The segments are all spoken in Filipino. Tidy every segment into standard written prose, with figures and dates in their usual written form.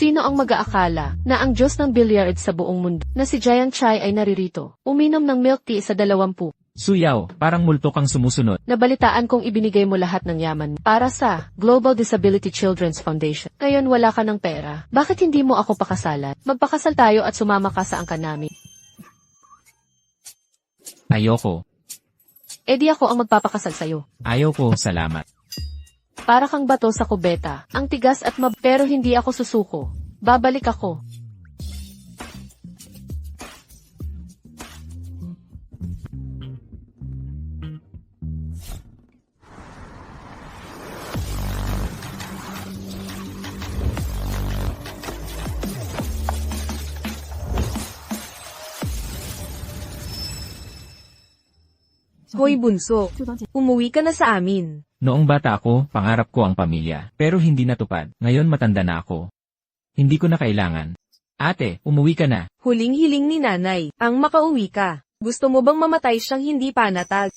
Sino ang mag-aakala na ang Diyos ng billiards sa buong mundo na si Giant Chai ay naririto, uminom ng milk tea sa 20? Suyaw, parang multo kang sumusunod. Nabalitaan kong ibinigay mo lahat ng yaman para sa Global Disability Children's Foundation. Ngayon wala ka ng pera. Bakit hindi mo ako pakasalan? Magpakasal tayo at sumama ka sa angkan namin. Ayoko. E di ako ang magpapakasal sa'yo. Ayoko, salamat. Para kang bato sa kubeta, ang tigas at pero hindi ako susuko. Babalik ako. Hoy bunso, umuwi ka na sa amin. Noong bata ako, pangarap ko ang pamilya. Pero hindi natupad. Ngayon matanda na ako. Hindi ko na kailangan. Ate, umuwi ka na. Huling-hiling ni nanay, ang makauwi ka. Gusto mo bang mamatay siyang hindi panatag?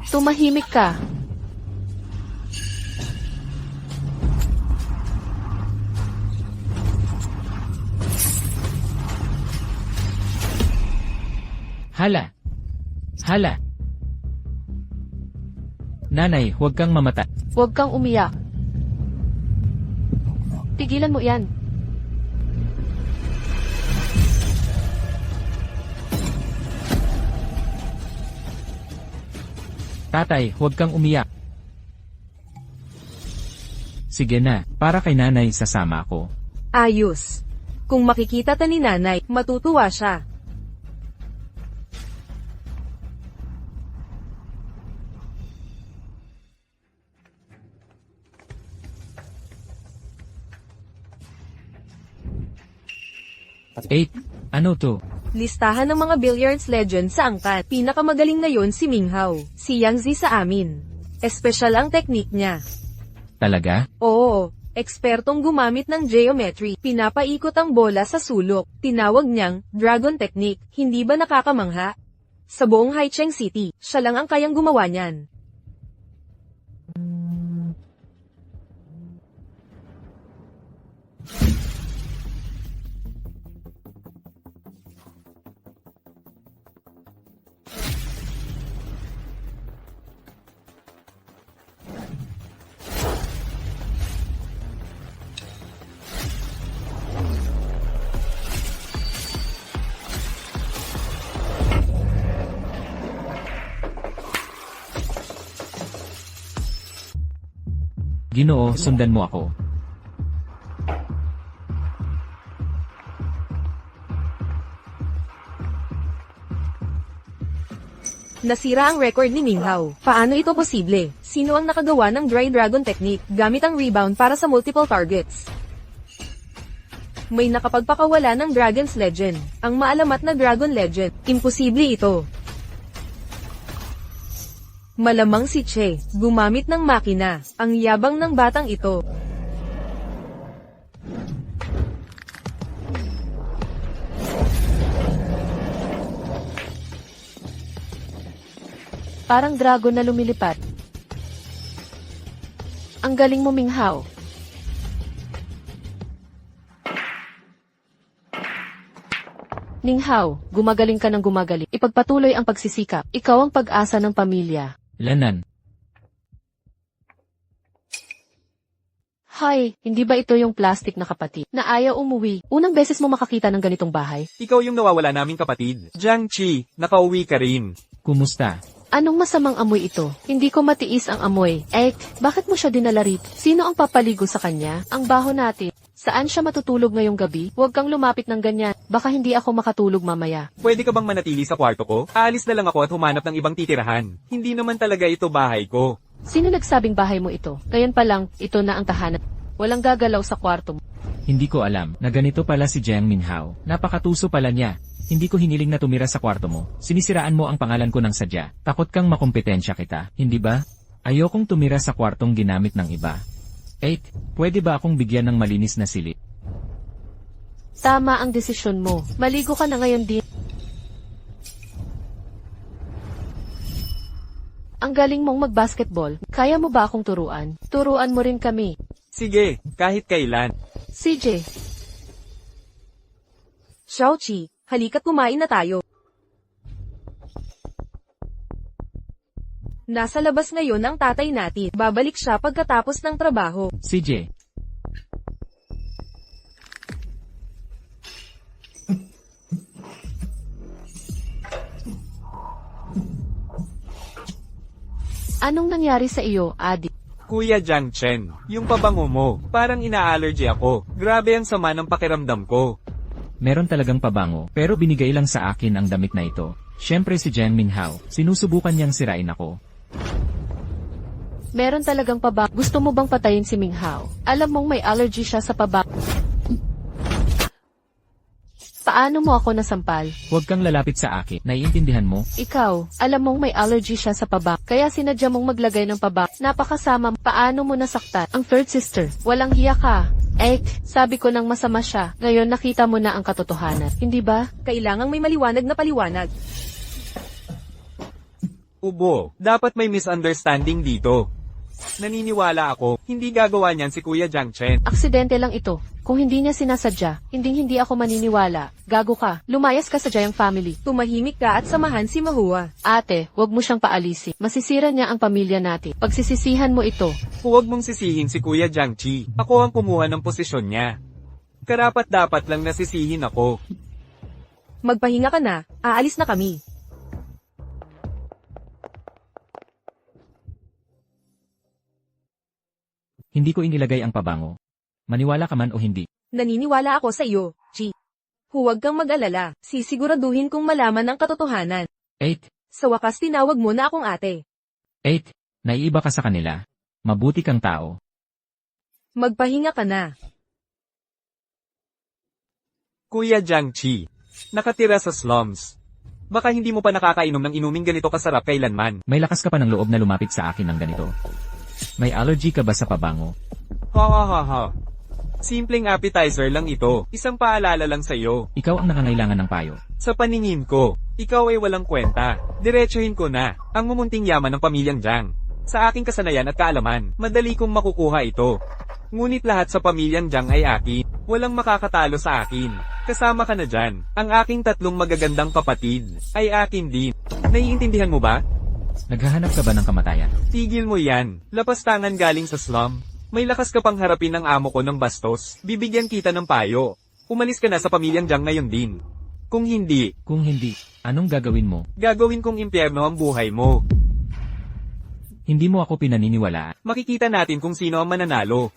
Tumahimik ka. Hala! Hala! Nanay, huwag kang mamatay. Huwag kang umiyak. Tigilan mo yan. Tatay, huwag kang umiyak. Sige na, para kay nanay sasama ako. Ayos. Kung makikita ta ni nanay, matutuwa siya. Ano to? Listahan ng mga billiards legend sa angkat. Pinakamagaling ngayon si Minghao, si Yang Zi sa amin. Espesyal ang teknik niya. Talaga? Oo, ekspertong gumamit ng geometry. Pinapaikot ang bola sa sulok. Tinawag niyang Dragon Technique. Hindi ba nakakamangha? Sa buong Haicheng City, siya lang ang kayang gumawa niyan. Ginoo, sundan mo ako. Nasira ang record ni Minghao. Paano ito posible? Sino ang nakagawa ng Dry Dragon Technique gamit ang rebound para sa multiple targets? May nakapagpakawala ng Dragon's Legend, ang maalamat na Dragon Legend. Imposible ito. Malamang si Che, gumamit ng makina, ang yabang ng batang ito. Parang dragon na lumilipad. Ang galing mo, Minghao. Minghao, gumagaling ka ng gumagaling. Ipagpatuloy ang pagsisikap. Ikaw ang pag-asa ng pamilya. Lanan. Hay, hindi ba ito yung plastic na kapatid na ayaw umuwi? Unang beses mo makakita ng ganitong bahay? Ikaw yung nawawala naming kapatid. Jiang Chi, nakauwi ka rin. Kumusta? Anong masamang amoy ito? Hindi ko matiis ang amoy. Bakit mo siya dinala rito? Sino ang papaligo sa kanya? Ang baho natin. Saan siya matutulog ngayong gabi? Huwag kang lumapit ng ganyan. Baka hindi ako makatulog mamaya. Pwede ka bang manatili sa kwarto ko? Aalis na lang ako at humanap ng ibang titirahan. Hindi naman talaga ito bahay ko. Sino nagsabing bahay mo ito? Ngayon pa lang, ito na ang tahanan. Walang gagalaw sa kwarto mo. Hindi ko alam na ganito pala si Jiang Minhao. Napakatuso pala niya. Hindi ko hiniling na tumira sa kwarto mo. Sinisiraan mo ang pangalan ko ng sadya. Takot kang makompetensya kita, hindi ba? Ayokong tumira sa kwartong ginamit ng iba. 8. Pwede ba akong bigyan ng malinis na silid? Tama ang desisyon mo. Maligo ka na ngayon din. Ang galing mong mag-basketball. Kaya mo ba akong turuan? Turuan mo rin kami. Sige, kahit kailan. CJ, Xiaoqi, halika't kumain na tayo. Nasa labas ngayon ang tatay natin. Babalik siya pagkatapos ng trabaho. CJ, anong nangyari sa iyo, Adi? Kuya Jiang Chen, yung pabango mo, parang ina-allergy ako. Grabe ang sama ng pakiramdam ko. meron talagang pabango, pero binigay lang sa akin ang damit na ito. Siyempre si Jiang Minhao, sinusubukan niyang sirain ako. Meron talagang pabak. Gusto mo bang patayin si Minghao? Alam mong may allergy siya sa pabak. Paano mo ako nasampal? Huwag kang lalapit sa akin, naiintindihan mo? Ikaw, alam mong may allergy siya sa pabak, kaya sinadya mong maglagay ng pabak. Napakasama, paano mo nasaktan? Ang third sister, walang hiya ka. Sabi ko nang masama siya, ngayon nakita mo na ang katotohanan, hindi ba? Kailangang may maliwanag na paliwanag. Ubo, dapat may misunderstanding dito. Naniniwala ako, hindi gagawa niyan si Kuya Jiang Chen. Aksidente lang ito. Kung hindi niya sinasadya, hindi ako maniniwala. Gago ka, lumayas ka sa Jiang family. Tumahimik ka at samahan si Mahua. Ate, wag mo siyang paalisin. Masisira niya ang pamilya natin. Pagsisisihan mo ito. Huwag mong sisihin si Kuya Jiang Chi. Ako ang kumuha ng posisyon niya. Karapat-dapat lang nasisihin ako. Magpahinga ka na, aalis na kami. Hindi ko inilagay ang pabango. Maniwala ka man o hindi. Naniniwala ako sa iyo, Chi. Huwag kang mag-alala, sisiguraduhin kong malaman ang katotohanan. 8. Sa wakas tinawag mo na akong ate. 8. Naiiba ka sa kanila. Mabuti kang tao. Magpahinga ka na. Kuya Jiang Chi, nakatira sa slums. Baka hindi mo pa nakakainom ng inuming ganito kasarap kailanman. May lakas ka pa ng loob na lumapit sa akin ng ganito. May allergy ka ba sa pabango? Ha. Simpleng appetizer lang ito. Isang paalala lang sa iyo. Ikaw ang nangangailangan ng payo. Sa paningin ko, ikaw ay walang kwenta. Diretsuhin ko na, ang mumunting yaman ng pamilyang Jiang. Sa aking kasanayan at kaalaman, madali kong makukuha ito. Ngunit lahat sa pamilyang Jiang ay akin. Walang makakatalo sa akin. Kasama ka na dyan. Ang aking 3 magagandang kapatid ay akin din. Naiintindihan mo ba? Naghahanap ka ba ng kamatayan? Tigil mo yan. Lapastangan galing sa slum. May lakas ka pang harapin ng amo ko ng bastos. Bibigyan kita ng payo. Umalis ka na sa pamilyang Jiang ngayon din. Kung hindi, Anong gagawin mo? gagawin kong impyerno ang buhay mo. Hindi mo ako pinaniniwalaan. Makikita natin kung sino ang mananalo.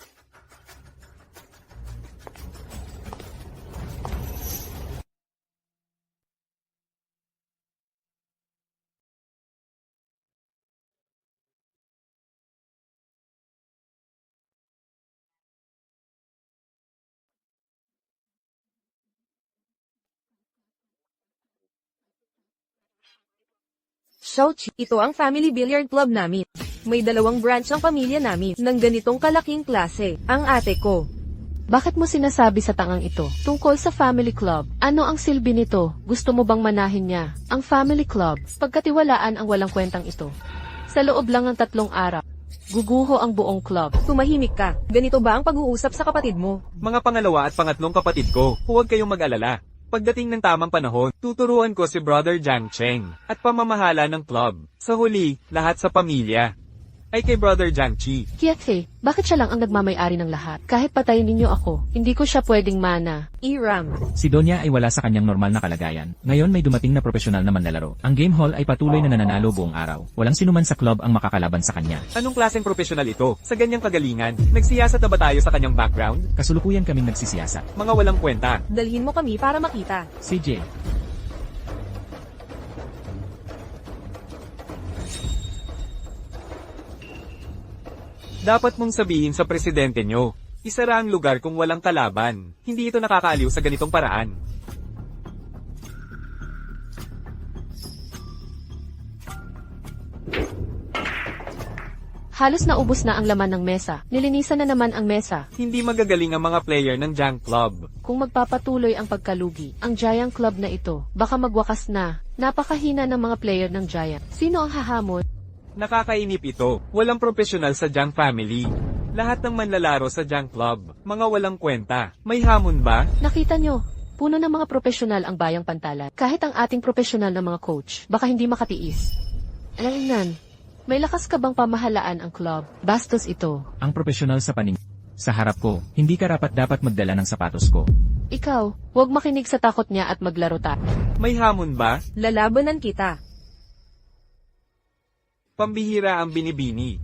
Xiaoqi, ito ang family billiard club namin. May 2 branch ang pamilya namin ng ganitong kalaking klase. Ang ate ko. Bakit mo sinasabi sa tangang ito? Tungkol sa family club, ano ang silbi nito? Gusto mo bang manahin niya? Ang family club, pagkatiwalaan ang walang kwentang ito. Sa loob lang ng 3 araw, guguho ang buong club. Tumahimik ka. Ganito ba ang pag-uusap sa kapatid mo? Mga pangalawa at pangatlong kapatid ko, huwag kayong mag-alala. Pagdating ng tamang panahon, tuturuan ko si Brother Jiang Cheng at pamamahala ng club. Sa huli, lahat sa pamilya ay kay Brother Jiang Chi. Kiatse, bakit siya lang ang nagmamay-ari ng lahat? Kahit patayin ninyo ako, hindi ko siya pwedeng mana. Iram. Si Donya ay wala sa kanyang normal na kalagayan. Ngayon may dumating na profesional na manlalaro. Ang game hall ay patuloy na nananalo buong araw. Walang sinuman sa club ang makakalaban sa kanya. Anong klaseng profesional ito? Sa ganyang kagalingan, nagsiyasat na ba tayo sa kanyang background? Kasulukuyan kaming nagsisiyasat. Mga walang kwenta. Dalhin mo kami para makita. CJ, Dapat mong sabihin sa presidente nyo, isara ang lugar kung walang kalaban. Hindi ito nakakaaliw sa ganitong paraan. Halos naubos na ang laman ng mesa. Nilinisan na naman ang mesa. Hindi magagaling ang mga player ng Junk Club. Kung magpapatuloy ang pagkalugi, ang Giant Club na ito, baka magwakas na. Napakahina ng mga player ng Giant. Sino ang hahamon? Nakakainip ito. Walang profesional sa Junk Family. Lahat ng manlalaro sa Junk Club, mga walang kwenta. May hamon ba? Nakita nyo, puno ng mga profesional ang bayang pantalan. Kahit ang ating profesional na mga coach, baka hindi makatiis. Alangan, may lakas ka bang pamahalaan ang club? Bastos ito. Ang profesional sa paning. Sa harap ko, hindi ka dapat magdala ng sapatos ko. Ikaw, huwag makinig sa takot niya at maglaro ta. May hamon ba? Lalabanan kita. Pambihira ang binibini.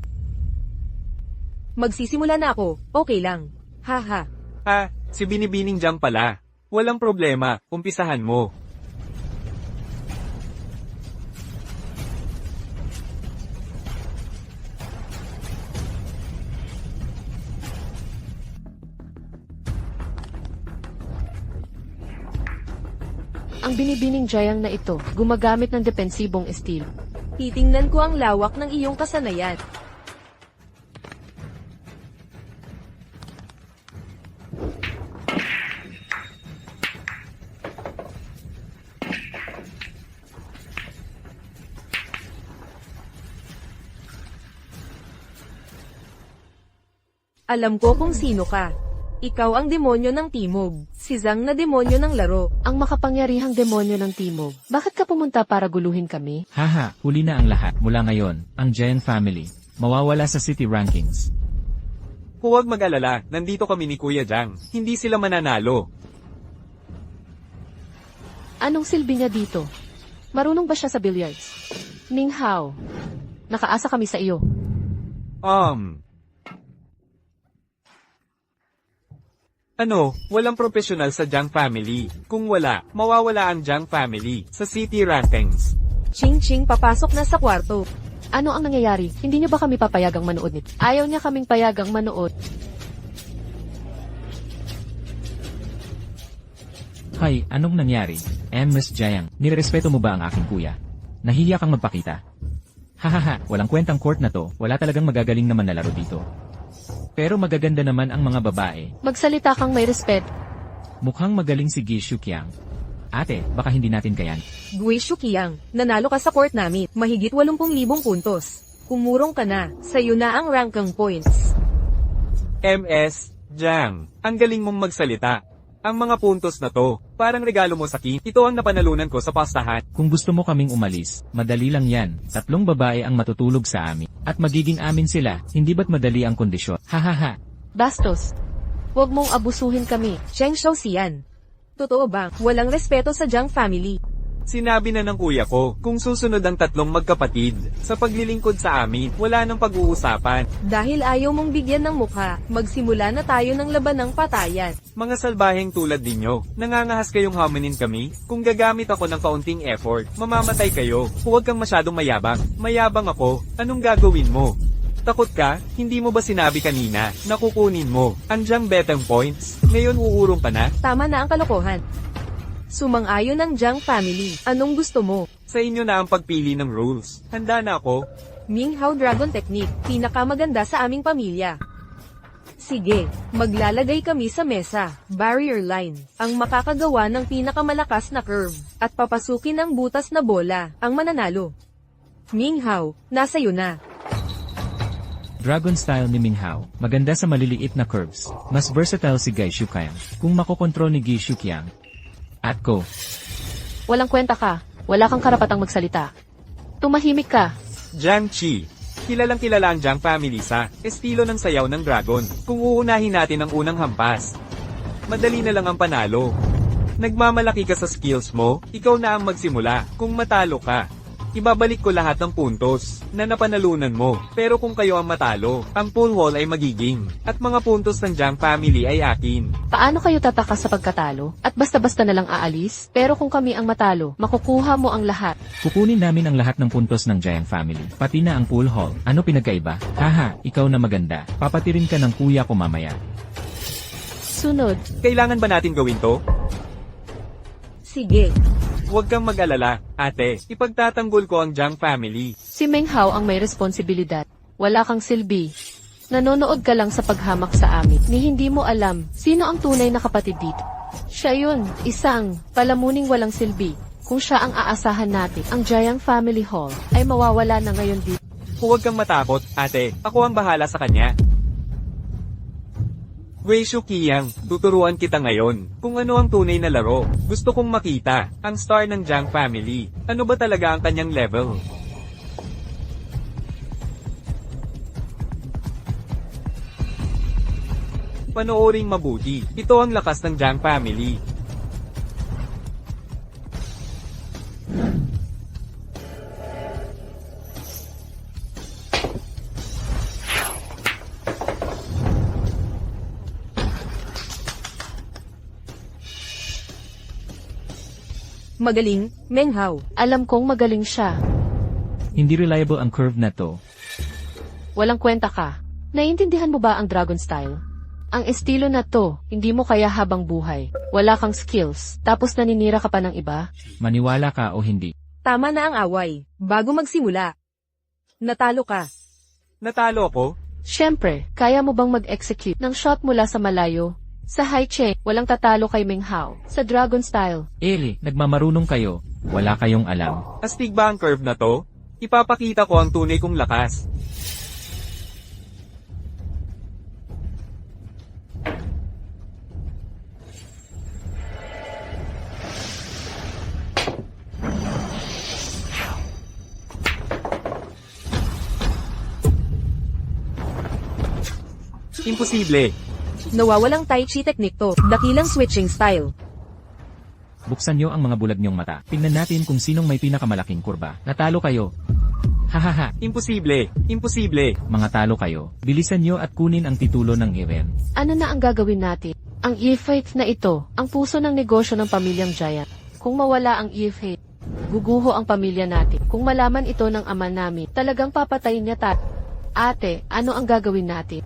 Magsisimula na ako, okay lang. Haha. Si Binibining Jang pala. Walang problema, umpisahan mo. Ang binibining Giant na ito, gumagamit ng depensibong estilo. Titingnan ko ang lawak ng iyong kasanayan. Alam ko kung sino ka. Ikaw ang demonyo ng timog. Si Zhang na demonyo ng laro. Ang makapangyarihang demonyo ng timog. Bakit ka pumunta para guluhin kami? Haha, huli na ang lahat. Mula ngayon, ang Giant Family, mawawala sa city rankings. Huwag mag-alala, nandito kami ni Kuya Jang. Hindi sila mananalo. Anong silbi niya dito? Marunong ba siya sa billiards? Ming Hao, nakaasa kami sa iyo. Walang profesional sa Jang Family. Kung wala, mawawala ang Jang Family sa city rankings. Ching-ching papasok na sa kwarto. Ano ang nangyayari? Hindi niyo ba kami papayagang manood nito? Ayaw niya kaming payagang manood. Hay, anong nangyari? Miss Jiang, nirerespeto mo ba ang aking kuya? Nahihiya kang magpakita. Hahaha, walang kwentang court na to, wala talagang magagaling na manlalaro dito. Pero magaganda naman ang mga babae. Magsalita kang may respeto. Mukhang magaling si Gi Shuqiang. Ate, baka hindi natin kayan. Gui Shuqiang, nanalo ka sa court namin. Mahigit 80,000 puntos. Kumurong ka na, sa'yo na ang ranking points. MS Jang, ang galing mong magsalita. Ang mga puntos na to, parang regalo mo sa akin. Ito ang napanalunan ko sa pastahan. Kung gusto mo kaming umalis, madali lang yan. 3 babae ang matutulog sa amin. At magiging amin sila, hindi ba't madali ang kondisyon? Hahaha. Bastos. Huwag mong abusuhin kami. Cheng Xiaoxian. Totoo ba, walang respeto sa Jiang family? Sinabi na ng kuya ko, kung susunod ang 3 magkapatid, sa paglilingkod sa amin, wala nang pag-uusapan. Dahil ayaw mong bigyan ng mukha, magsimula na tayo ng labanang patayan. Mga salbaheng tulad ninyo, nangangahas kayong hamunin kami, kung gagamit ako ng kaunting effort, mamamatay kayo. Huwag kang masyadong mayabang. Mayabang ako, anong gagawin mo? Takot ka? Hindi mo ba sinabi kanina, na kukunin mo, ang Jiang betting points? Ngayon uurong ka na? Tama na ang kalokohan. Sumang-ayon ang Jiang family. Anong gusto mo? Sa inyo na ang pagpili ng rules. Handa na ako. Ming Hao Dragon Technique, pinakamaganda sa aming pamilya. Sige, maglalagay kami sa mesa, barrier line, ang makakagawa ng pinakamalakas na curve, at papasukin ang butas na bola, ang mananalo. Ming Hao, nasa iyo na. Dragon style ni Ming Hao, maganda sa maliliit na curves. Mas versatile si Gai Shuqiang. Kung makokontrol ni Gi Shuqiang. At ko. Walang kwenta ka. Wala kang karapatang magsalita. Tumahimik ka. Jiang Qi. Kilalang kilala ang Jiang family sa estilo ng sayaw ng dragon. Kung uunahin natin ang unang hampas, madali na lang ang panalo. Nagmamalaki ka sa skills mo, ikaw na ang magsimula. Kung matalo ka, ibabalik ko lahat ng puntos na napanalunan mo. Pero kung kayo ang matalo, ang pool hall ay magiging, at mga puntos ng Jiang family ay akin. Paano kayo tatakas sa pagkatalo? At basta-basta na lang aalis? Pero kung kami ang matalo, makukuha mo ang lahat. Kukunin namin ang lahat ng puntos ng Giant Family. Pati na ang pool hall. Ano pinagkaiba? Haha, ikaw na maganda. Papatirin ka ng kuya ko mamaya. Sunod. Kailangan ba natin gawin to? Sige. Huwag kang mag-alala, ate. Ipagtatanggol ko ang Jiang family. Si Meng Hao ang may responsibilidad. Wala kang silbi. Nanonood ka lang sa paghamak sa amin, ni hindi mo alam sino ang tunay na kapatid dito. Siya yun, isang palamuning walang silbi. Kung siya ang aasahan natin, ang Jiang Family Hall ay mawawala na ngayon dito. Huwag kang matakot, ate. Ako ang bahala sa kanya. Wei Shu Qiang, tuturuan kita ngayon kung ano ang tunay na laro. Gusto kong makita ang star ng Jiang family. Ano ba talaga ang kanyang level? Panooring mabuti. Ito ang lakas ng Jiang family. Magaling, Meng Hao. Alam kong magaling siya. Hindi reliable ang curve na to. Walang kwenta ka. Naiintindihan mo ba ang Dragon Style? Ang estilo na to, hindi mo kaya habang buhay. Wala kang skills, tapos naninira ka pa ng iba? Maniwala ka o hindi. Tama na ang away. Bago magsimula. Natalo ka. Natalo ko? Siyempre, kaya mo bang mag-execute ng shot mula sa malayo? Sa high chain, walang tatalo kay Meng Hao. Sa Dragon Style, Nagmamarunong kayo. Wala kayong alam. Astig ba ang curve na to? Ipapakita ko ang tunay kong lakas. Imposible. Nawawalang Tai Chi technique to. Dakilang switching style. Buksan nyo ang mga bulag nyong mata. Tingnan natin kung sinong may pinakamalaking kurba. Natalo kayo. Hahaha, Imposible. Imposible. mga talo kayo. Bilisan nyo at kunin ang titulo ng event. ano na ang gagawin natin? Ang e-fight na ito, ang puso ng negosyo ng pamilyang Giant. Kung mawala ang e-fight, guguho ang pamilya natin. Kung malaman ito ng ama namin, talagang papatayin niya tayo. Ate, ano ang gagawin natin?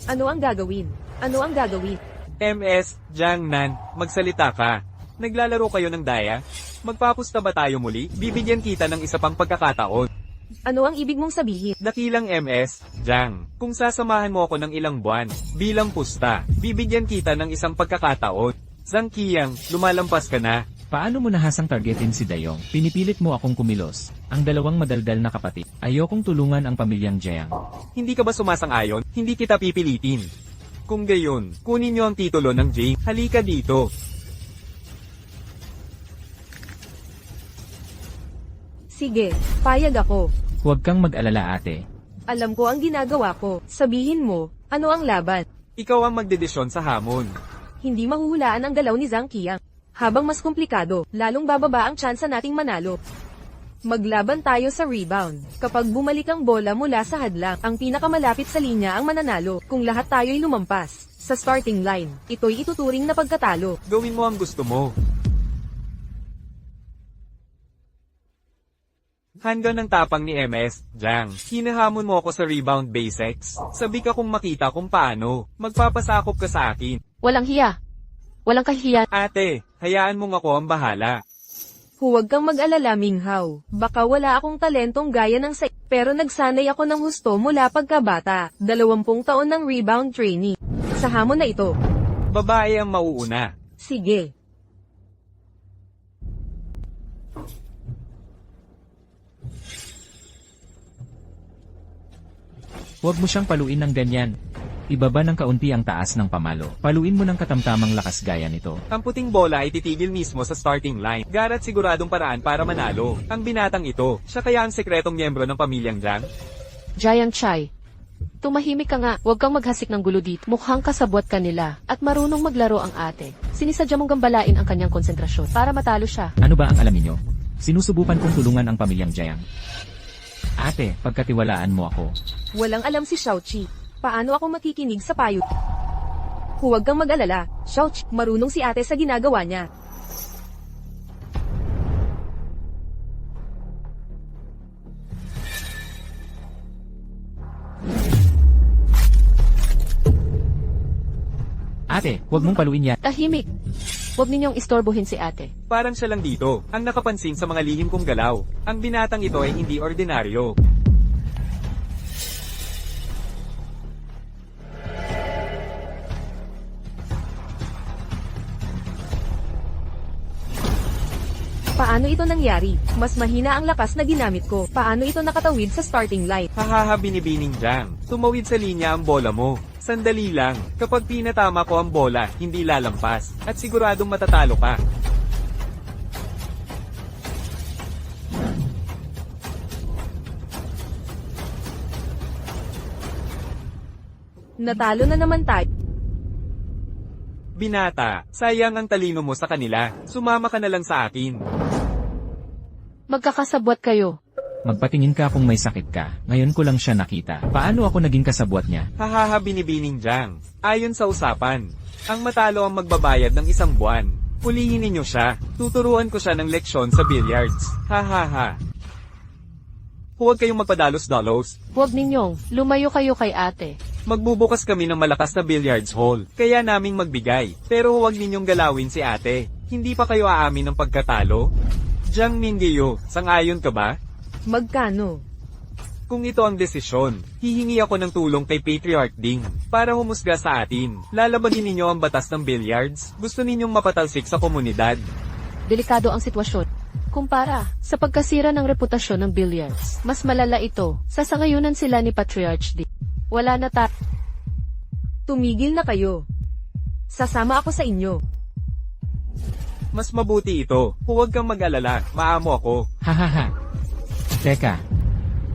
Ano ang gagawin? Ano ang gagawin? MS, Jiang Nan, magsalita ka. Naglalaro kayo ng daya? Magpapusta ba tayo muli? Bibigyan kita ng isa pang pagkakataon. Ano ang ibig mong sabihin? Dakilang MS, Jiang. Kung sasamahan mo ako ng ilang buwan, bilang pusta, bibigyan kita ng isang pagkakataon. Zhang Qiang, lumalampas ka na. Paano mo nahasang targetin si Dayong? Pinipilit mo akong kumilos. Ang dalawang madaldal na kapatid. Ayokong tulungan ang pamilyang Jiang. Hindi ka ba sumasang-ayon? Hindi kita pipilitin. Kung gayon, kunin niyo ang titulo ng Jing. Halika dito. Sige, payag ako. Huwag kang mag-alala ate. Alam ko ang ginagawa ko. Sabihin mo, ano ang laban? Ikaw ang magdedesisyon sa hamon. Hindi mahuhulaan ang galaw ni Zhang Qiang. Habang mas komplikado, lalong bababa ang tsansa nating manalo. Maglaban tayo sa rebound. Kapag bumalik ang bola mula sa hadlang, ang pinakamalapit sa linya ang mananalo. Kung lahat tayo'y lumampas sa starting line, ito'y ituturing na pagkatalo. Gawin mo ang gusto mo. Hanggang ng tapang ni MS, Jiang. Hinahamon mo ako sa rebound basics. Sabi ka kung makita kung paano. Magpapasakop ka sa akin. Walang hiya. Walang kahiyan. Ate, hayaan mong ako ang bahala. Huwag kang mag-alala, Ming Hao. Baka wala akong talentong gaya ng sa pero nagsanay ako ng husto mula pagkabata. 20 taon ng rebound trainee. Sa hamon na ito. Babae ang mauuna. Sige. Huwag mo siyang paluin ng ganyan. Ibaba ng kaunti ang taas ng pamalo. Paluin mo ng katamtamang lakas gaya nito. Ang puting bola ay titigil mismo sa starting line. Garat siguradong paraan para manalo. Ang binatang ito, siya kaya ang sekretong miyembro ng pamilyang Jiang? Giant Chai. Tumahimik ka nga, huwag kang maghasik ng gulo dito. Mukhang kasabwat ka nila, at marunong maglaro ang ate. Sinisadya mong gambalain ang kanyang konsentrasyon para matalo siya. Ano ba ang alam niyo? Sinusubukan kong tulungan ang pamilyang Jiang. Ate, pagkatiwalaan mo ako. Walang alam si Xiaoqi. Paano ako makikinig sa payo? Huwag kang mag-alala, Xiaoqi. Marunong si ate sa ginagawa niya. Ate, huwag mong paluin yan. Tahimik. Huwag ninyong istorbohin si ate. Parang siya lang dito, ang nakapansin sa mga lihim kong galaw. Ang binatang ito ay hindi ordinaryo. Paano ito nangyari? Mas mahina ang lakas na ginamit ko. Paano ito nakatawid sa starting line? Hahaha binibining Jang. Tumawid sa linya ang bola mo. Sandali lang. Kapag pinatama ko ang bola, hindi lalampas. At siguradong matatalo ka. Natalo na naman tayo. Binata, sayang ang talino mo sa kanila. Sumama ka na lang sa akin. Magkakasabwat kayo. Magpatingin ka kung may sakit ka. Ngayon ko lang siya nakita. Paano ako naging kasabwat niya? Hahaha binibining Jang. Ayon sa usapan, ang matalo ang magbabayad ng 1 buwan. Hulihin ninyo siya. Tuturuan ko siya ng leksyon sa billiards. Hahaha. Huwag kayong magpadalos-dalos. Huwag ninyong, lumayo kayo kay ate. Magbubukas kami ng malakas na billiards hall. Kaya naming magbigay. Pero huwag ninyong galawin si ate. Hindi pa kayo aamin ng pagkatalo? Jiang Mingyu, sang-ayon ka ba? Magkano? Kung ito ang desisyon, hihingi ako ng tulong kay Patriarch Ding para humusga sa atin. Lalabagin ninyo ang batas ng billiards. Gusto ninyong mapatalsik sa komunidad. Delikado ang sitwasyon. Kumpara sa pagkasira ng reputasyon ng billiards, mas malala ito. Sasangayunan sila ni Patriarch D. Wala na Tumigil na kayo. Sasama ako sa inyo. Mas mabuti ito. Huwag kang mag-alala. Maamo ako. Hahaha. Teka,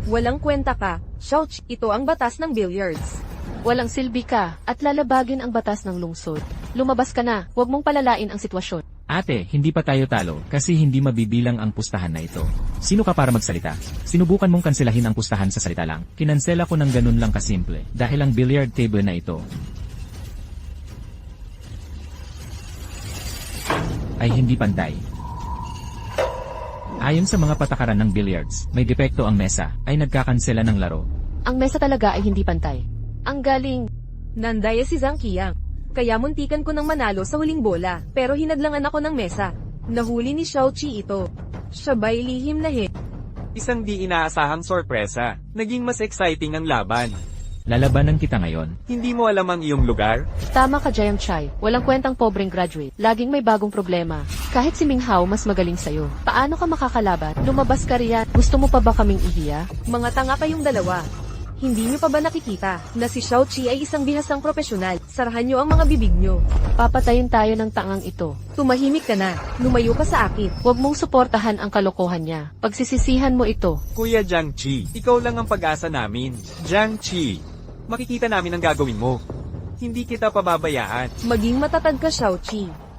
Walang kwenta ka. Shouch, ito ang batas ng billiards. Walang silbi ka at lalabagin ang batas ng lungsod. Lumabas ka na, huwag mong palalain ang sitwasyon. ate, hindi pa tayo talo kasi hindi mabibilang ang pustahan na ito. Sino ka para magsalita? Sinubukan mong kanselahin ang pustahan sa salita lang. Kinansela ko ng ganun lang kasimple dahil ang billiard table na ito ay hindi pantay. Ayon sa mga patakaran ng billiards, may depekto ang mesa, ay nagkakansela ng laro. Ang mesa talaga ay hindi pantay. Ang galing. Nandaya si Zhang Qiang. Kaya muntikan ko ng manalo sa huling bola, pero hinadlangan ako ng mesa. Nahuli ni Xiaoqi ito. Sabay lihim na Isang di inaasahang sorpresa. Naging mas exciting ang laban. Lalabanan kita ngayon. Hindi mo alam ang iyong lugar? Tama ka, Jiang Chai. Walang kwentang pobreng graduate. Laging may bagong problema. Kahit si Ming Hao mas magaling sa'yo. Paano ka makakalaban? Lumabas ka riyan. Gusto mo pa ba kaming ihiya? Mga tanga kayong dalawa. Hindi nyo pa ba nakikita na si Xiaoqi ay isang bihasang propesyonal? Sarahan nyo ang mga bibig nyo. Papatayin tayo ng tangang ito. Tumahimik ka na. Lumayo ka sa akin. Huwag mong suportahan ang kalokohan niya. Pagsisisihan mo ito. Kuya Jiang Chi, ikaw lang ang pag-asa namin. Jiang Chi, makikita namin ang gagawin mo. Hindi kita pababayaan. Maging matatag ka, Xiaoqi.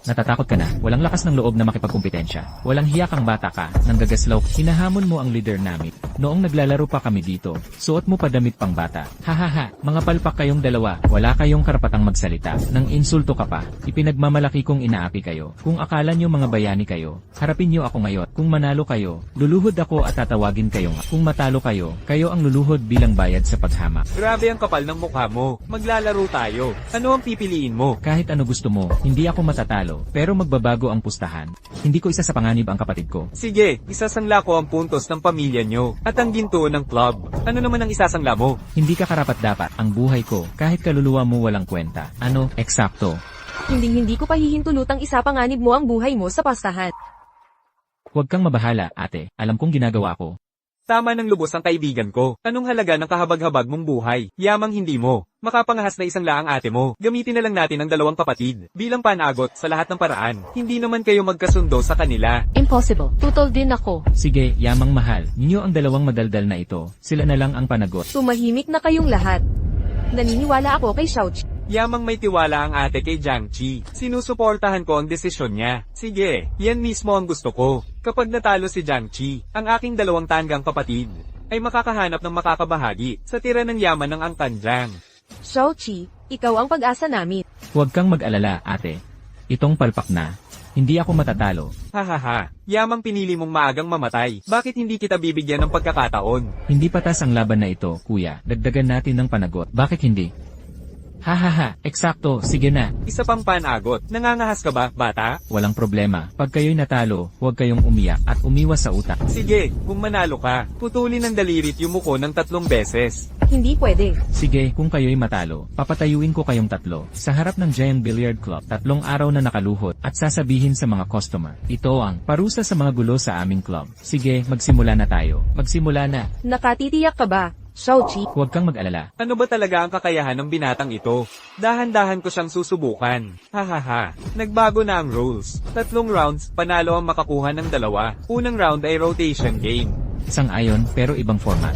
Natatakot ka na, walang lakas ng loob na makipagkumpetensya. Walang hiya kang bata ka, nang gagaslaw, hinahamon mo ang leader namin. Noong naglalaro pa kami dito, suot mo pa damit pang bata. Hahaha, mga palpak kayong dalawa, wala kayong karapatang magsalita. Nang insulto ka pa, ipinagmamalaki kong inaapi kayo. Kung akala nyo mga bayani kayo, harapin nyo ako ngayon. Kung manalo kayo, luluhod ako at tatawagin kayo nga. Kung matalo kayo, kayo ang luluhod bilang bayad sa paghama. Grabe ang kapal ng mukha mo. Maglalaro tayo. Ano ang pipiliin mo? Kahit ano gusto mo, hindi ako matatalo, pero magbabago ang pustahan. Hindi ko isa sa panganib ang kapatid ko. Sige, isasangla ko ang puntos ng pamilya nyo at ang ginto ng club. Ano naman ang isasangla mo? Hindi ka karapat-dapat ang buhay ko, kahit kaluluwa mo walang kwenta. Ano, eksakto. Hindi ko pahihintulutang isa panganib mo ang buhay mo sa pastahan. Huwag kang mabahala, ate. Alam kong ginagawa ko. Tama ng lubos ang kaibigan ko. Anong halaga ng kahabag-habag mong buhay? Yamang hindi mo. Makapangahas na isang ate mo. Gamitin na lang natin ang dalawang kapatid bilang panagot sa lahat ng paraan. Hindi naman kayo magkasundo sa kanila. Impossible. Tutol din ako. Sige, yamang mahal. Ninyo ang dalawang madaldal na ito. Sila na lang ang panagot. Tumahimik na kayong lahat. Naniniwala ako kay Xiaoqi. Yamang may tiwala ang ate kay Jiang Chi. Sinusuportahan ko ang desisyon niya. Sige, yan mismo ang gusto ko. Kapag natalo si Jiang Chi, ang aking dalawang tanggang kapatid, ay makakahanap ng makakabahagi sa tira ng yaman ng angkan Jiang. Xiaoqi, ikaw ang pag-asa namin. Huwag kang mag-alala, ate. Itong palpak na. Hindi ako matatalo. Hahaha, yamang pinili mong maagang mamatay. Bakit hindi kita bibigyan ng pagkakataon? Hindi patas ang laban na ito, kuya. Dagdagan natin ng panagot. Bakit hindi? Hahaha, eksakto, sige na. Isa pang panagot. Nangangahas ka ba, bata? Walang problema. Pag kayo'y natalo, huwag kayong umiyak at umiwas sa utak. Sige, kung manalo ka, putulin ng dalirit yung muko ng 3 beses. Hindi pwede. Sige, kung kayo'y matalo, papatayuin ko kayong 3 sa harap ng Giant Billiard Club, 3 araw na nakaluhot, at sasabihin sa mga customer, ito ang parusa sa mga gulo sa aming club. Sige, magsimula na tayo. Magsimula na. Nakatitiyak ka ba, Xiaoqi? Huwag kang mag-alala. Ano ba talaga ang kakayahan ng binatang ito? Dahan-dahan ko siyang susubukan. Hahaha. Nagbago na ang rules. 3 rounds, panalo ang makakuha ng 2. Unang round ay rotation game. Sang-ayon, pero ibang format.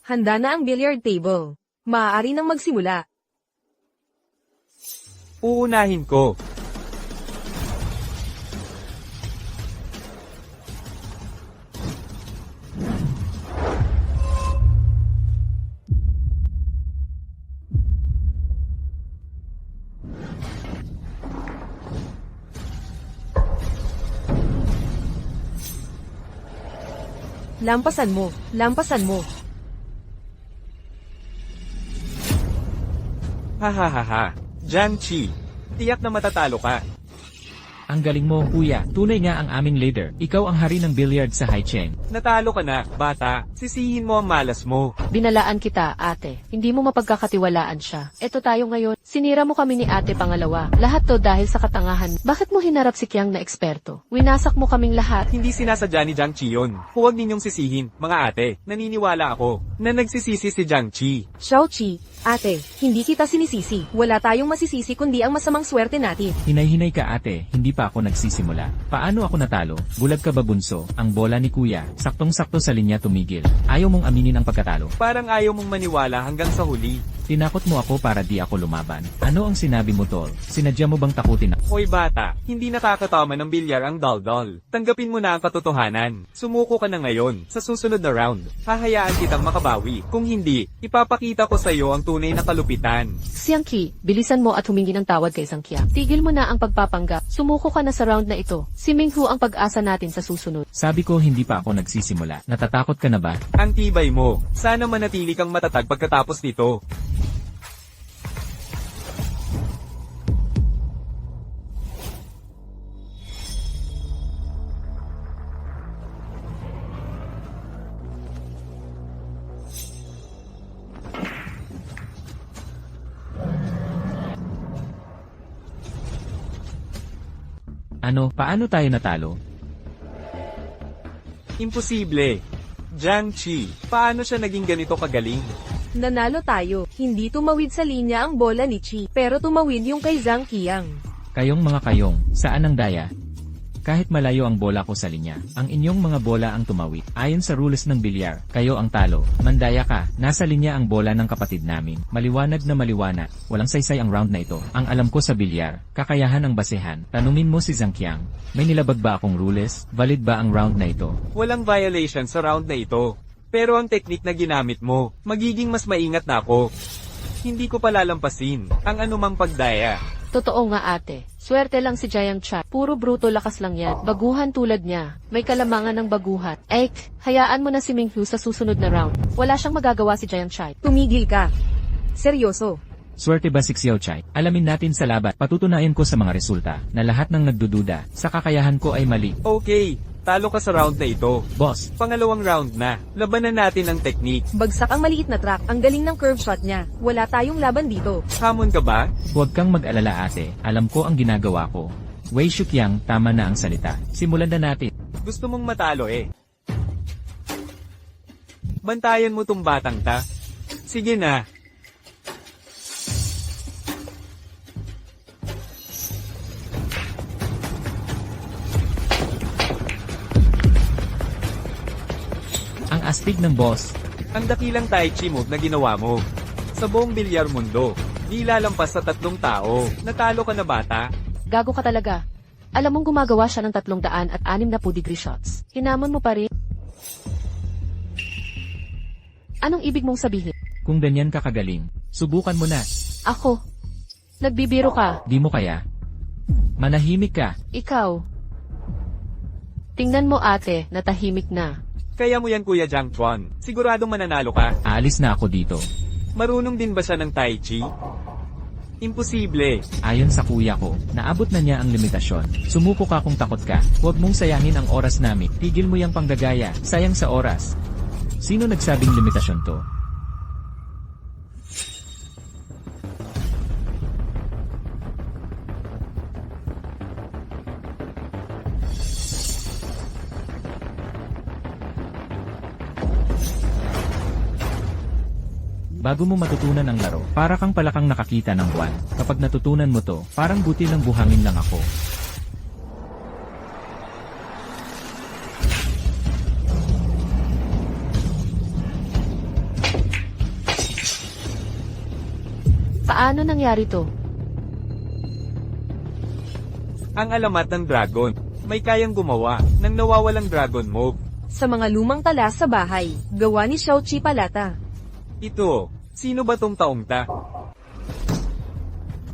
Handa na ang billiard table. Maaari nang magsimula. Uunahin ko. Lampasan mo. Lampasan mo. Hahaha. Jiang Qi. Tiyak na matatalo ka. Ang galing mo, kuya. Tunay nga ang aming leader. Ikaw ang hari ng billiard sa Haicheng. Natalo ka na, bata. Sisihin mo ang malas mo. Binalaan kita, ate. Hindi mo mapagkakatiwalaan siya. Eto tayo ngayon. Sinira mo kami ni ate pangalawa. Lahat to dahil sa katangahan. Bakit mo hinarap si Kiang na eksperto? Winasak mo kaming lahat. Hindi sinasadya ni Jiang Qi yun. Huwag ninyong sisihin, mga ate. Naniniwala ako na nagsisisi si Jiang Qi. Xiaoqi, ate, hindi kita sinisisi. Wala tayong masisisi kundi ang masamang swerte natin. Hinay-hinay ka ate, hindi pa ako nagsisimula. Paano ako natalo? Bulag ka ba bunso? Ang bola ni kuya, saktong-sakto sa linya tumigil. Ayaw mong aminin ang pagkatalo. Parang ayaw mong maniwala hanggang sa huli. Tinakot mo ako para di ako lumaban. Ano ang sinabi mo tol? Sinadya mo bang takutin ako? Hoy bata, hindi nakakatama ng bilyar ang daldal. Tanggapin mo na ang katotohanan. Sumuko ka na ngayon. Sa susunod na round, hahayaan kitang makabawi. Kung hindi, ipapakita ko sa iyo ang tunay na kalupitan. Xiangqi, bilisan mo at humingi ng tawad kay Zhang Tigil mo na ang pagpapanggap. Sumuko ka na sa round na ito. Si Minghu ang pag-asa natin sa susunod. Sabi ko hindi pa ako nagsisimula. Natatakot ka na ba? Ang tibay mo. Sana manatili kang matatag pagkatapos nito. Ano, paano tayo natalo? Imposible. Jiang Qi, paano siya naging ganito kagaling? Nanalo tayo. Hindi tumawid sa linya ang bola ni Chi, pero tumawid yung kay Zhang Qiang. Kayong mga kayong, saan ang daya? Kahit malayo ang bola ko sa linya, ang inyong mga bola ang tumawid. Ayon sa rules ng bilyar, kayo ang talo. Mandaya ka, nasa linya ang bola ng kapatid namin. Maliwanag na maliwanag, walang saysay ang round na ito. Ang alam ko sa bilyar, kakayahan ang basehan. Tanungin mo si Zhang Qiang, may nilabag ba akong rules? Valid ba ang round na ito? Walang violation sa round na ito. Pero ang technique na ginamit mo, magiging mas maingat na ako. Hindi ko palalampasin ang anumang pagdaya. Totoo nga ate. Swerte lang si Jiang Chat. Puro bruto lakas lang yan. Baguhan tulad niya. May kalamangan ng baguhan. Hayaan mo na si Minghu sa susunod na round. Wala siyang magagawa si Jiang Chat. Tumigil ka. Seryoso. Swerte ba si Xiao Chai? Alamin natin sa laban. Patutunayan ko sa mga resulta na lahat ng nagdududa sa kakayahan ko ay mali. Okay, talo ka sa round na ito. Boss, Pangalawang round na, labanan natin ang technique. Bagsak ang maliit na track. Ang galing ng curve shot niya. Wala tayong laban dito. Hamon ka ba? huwag kang mag-alala ate. Alam ko ang ginagawa ko. Wei Shuqiang, tama na ang salita. Simulan na natin. Gusto mong matalo eh. Bantayan mo tong batang ta. Sige na. Ang astig ng boss. Ang dakilang tai chi move na ginawa mo. Sa buong bilyar mundo, di lalampas sa 3 tao. Natalo ka na bata? Gago ka talaga. Alam mong gumagawa siya ng 360 degree shots. Hinamon mo pa rin. Anong ibig mong sabihin? Kung ganyan ka kagaling, subukan mo na. Ako. Nagbibiro ka. Di mo kaya? Manahimik ka. Ikaw. Tingnan mo ate, natahimik na. Kaya mo yan Kuya Jiang Chuan. Siguradong mananalo ka. Aalis na ako dito. Marunong din ba siya ng Tai Chi? Imposible. Ayon sa kuya ko, naabot na niya ang limitasyon. Sumuko ka kung takot ka. Huwag mong sayangin ang oras namin. Tigil mo yung panggagaya. Sayang sa oras. Sino nagsabing limitasyon to? Bago mo matutunan ang laro, para kang palakang nakakita ng buwan. Kapag natutunan mo to, parang butil ng buhangin lang ako. Paano nangyari to? Ang alamat ng dragon. May kayang gumawa ng nawawalang dragon move. Sa mga lumang tala sa bahay, gawa ni Xiaoqi Palata. Ito, sino ba tong taong ta?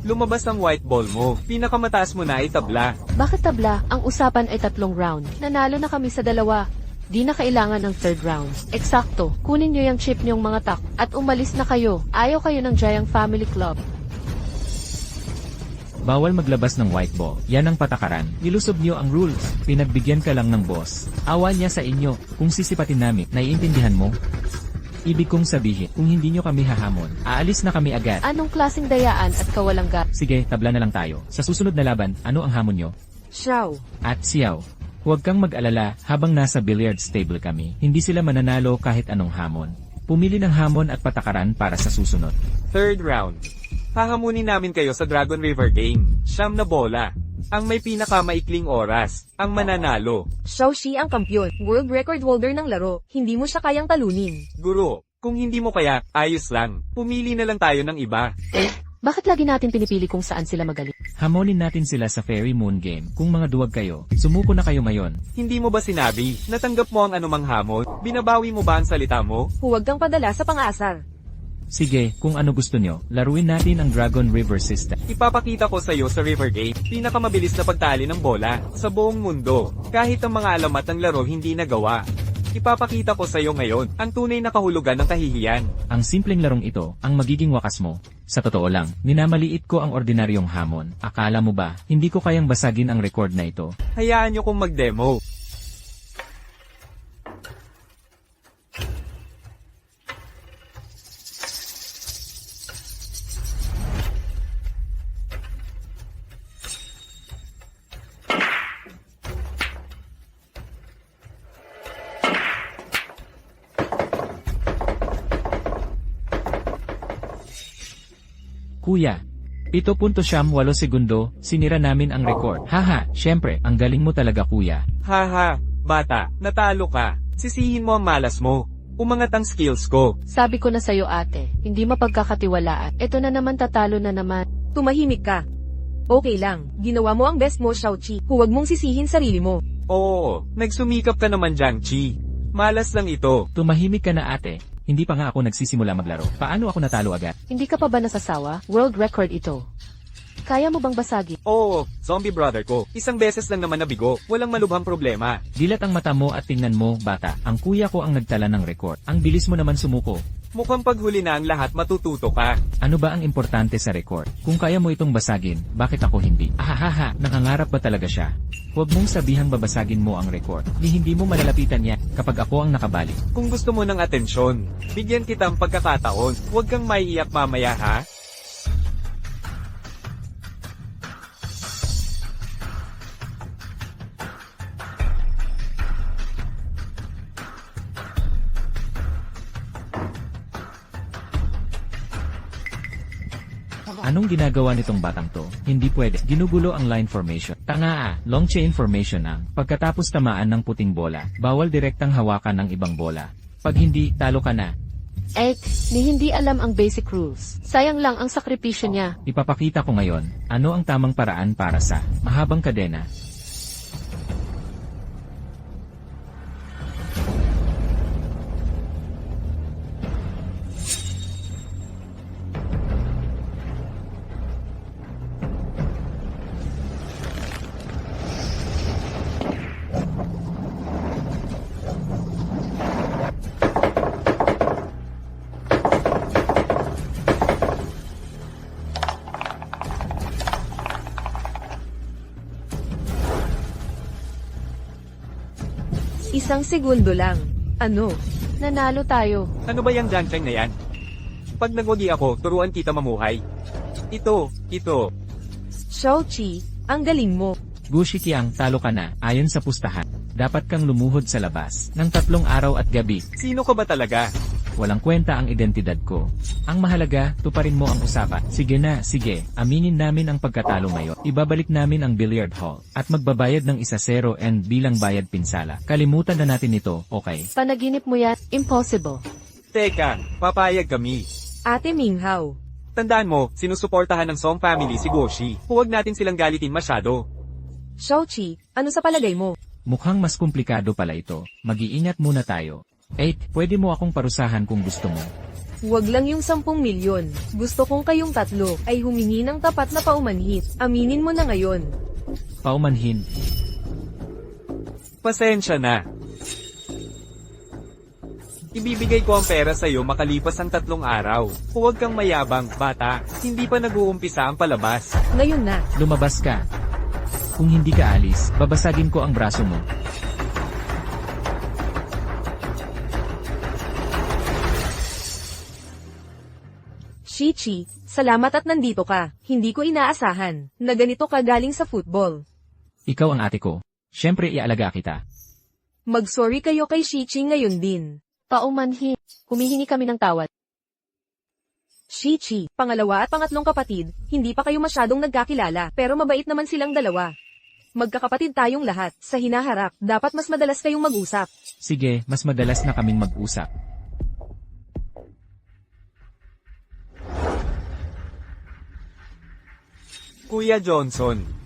Lumabas ang white ball mo. Pinakamataas mo na ay tabla. Bakit tabla? Ang usapan ay 3 round. Nanalo na kami sa 2. Di na kailangan ng 3rd round. Eksakto. Kunin nyo yung chip nyong mga tak at umalis na kayo. Ayaw kayo ng Jiang Family Club. Bawal maglabas ng white ball. Yan ang patakaran. Nilusob niyo ang rules. Pinagbigyan ka lang ng boss. Awa niya sa inyo. Kung sisipatin namin, naiintindihan mo? Ibig kong sabihin, kung hindi nyo kami hahamon, aalis na kami agad. Anong klaseng dayaan at kawalang Sige, tabla na lang tayo. Sa susunod na laban, ano ang hamon nyo? Xiao. At Xiao. Huwag kang mag-alala, habang nasa billiard stable kami, hindi sila mananalo kahit anong hamon. Pumili ng hamon at patakaran para sa susunod. 3rd round. Hahamunin namin kayo sa Dragon River Game. 9 na bola. Ang may pinakamaikling oras, ang mananalo. Xiaoxi ang kampyon, world record holder ng laro. Hindi mo siya kayang talunin. Guro, kung hindi mo kaya, ayos lang. Pumili na lang tayo ng iba. Bakit lagi natin pinipili kung saan sila magaling? Hamonin natin sila sa Fairy Moon Game. Kung mga duwag kayo, sumuko na kayo mayon. Hindi mo ba sinabi, natanggap mo ang anumang hamon? Binabawi mo ba ang salita mo? Huwag kang padala sa pang-aasar. Sige, kung ano gusto nyo, laruin natin ang Dragon River System. Ipapakita ko sa iyo sa River Game, pinakamabilis na pagtali ng bola sa buong mundo. Kahit ang mga alamat ng laro hindi nagawa. Ipapakita ko sa iyo ngayon, ang tunay na kahulugan ng kahihiyan. Ang simpleng larong ito, ang magiging wakas mo. Sa totoo lang, minamaliit ko ang ordinaryong hamon. Akala mo ba, hindi ko kayang basagin ang record na ito? Hayaan nyo kong mag-demo. Kuya, 7.8 segundo, sinira namin ang record. Haha, syempre, ang galing mo talaga kuya. Haha, bata, natalo ka. Sisihin mo ang malas mo. Umangat ang skills ko. Sabi ko na sa'yo ate, hindi mapagkakatiwalaan. Ito na naman tatalo na naman. Tumahimik ka. Okay lang, ginawa mo ang best mo, Xiaoqi. Huwag mong sisihin sarili mo. Oo, nagsumikap ka naman Jiang Chi. Malas lang ito. Tumahimik ka na ate. Hindi pa nga ako nagsisimula maglaro. Paano ako natalo agad? Hindi ka pa ba nasasawa? World record ito. Kaya mo bang basagin? Oo, zombie brother ko. Isang beses lang naman nabigo. Walang malubhang problema. Dilat ang mata mo at tingnan mo, bata. Ang kuya ko ang nagtala ng record. Ang bilis mo naman sumuko. Mukhang paghuli na ang lahat matututo ka. Ano ba ang importante sa record? Kung kaya mo itong basagin, bakit ako hindi? Ahahaha, nangangarap ba talaga siya? Huwag mong sabihang babasagin mo ang record. Hindi mo malalapitan yan kapag ako ang nakabalik. Kung gusto mo ng atensyon, bigyan kita ang pagkakataon. Huwag kang maiiyak mamaya ha. Anong ginagawa nitong batang to? Hindi pwede. Ginugulo ang line formation. Tanga long chain formation ang. Pagkatapos tamaan ng puting bola, bawal direktang hawakan ng ibang bola. Pag hindi, talo ka na. Ni hindi alam ang basic rules. Sayang lang ang sakripisyo niya. Ipapakita ko ngayon, ano ang tamang paraan para sa mahabang kadena. 1 segundo lang. Ano? Nanalo tayo. Ano ba yung Jiang na yan? Pag nagwagi ako, turuan kita mamuhay. Ito. Xiaoqi, ang galing mo. Gu Shiqiang, talo ka na, ayon sa pustahan. Dapat kang lumuhod sa labas ng 3 araw at gabi. Sino ka ba talaga? Walang kwenta ang identidad ko. Ang mahalaga, tuparin mo ang usapan. Sige na, sige. Aminin namin ang pagkatalo ngayon. Ibabalik namin ang billiard hall. At magbabayad ng 1-0 and bilang bayad pinsala. Kalimutan na natin ito, okay? Panaginip mo yan, impossible. Teka, papayag kami. Ate Minghao. Tandaan mo, sinusuportahan ng Song family si Guoshi. Huwag natin silang galitin masyado. Xiaoqi, ano sa palagay mo? Mukhang mas komplikado pala ito. Mag-iingat muna tayo. 8, pwede mo akong parusahan kung gusto mo. Huwag lang yung 10 milyon. Gusto kong kayong tatlo ay humingi ng tapat na paumanhit. Aminin mo na ngayon. Paumanhin. Pasensya na. Ibibigay ko ang pera sa'yo makalipas ang 3 araw. Huwag kang mayabang, bata. Hindi pa nag-uumpisa ang palabas. Ngayon na. Lumabas ka. Kung hindi ka alis, babasagin ko ang braso mo. Shichi, salamat at nandito ka. Hindi ko inaasahan na ganito ka galing sa football. Ikaw ang ate ko. Siyempre ialaga kita. Mag-sorry kayo kay Shichi ngayon din. Paumanhin. Humihingi kami ng tawad. Shichi, pangalawa at pangatlong kapatid, hindi pa kayo masyadong nagkakilala, pero mabait naman silang dalawa. Magkakapatid tayong lahat, sa hinaharap, dapat mas madalas kayong mag-usap. Sige, mas madalas na kaming mag-usap. Kuya Johnson.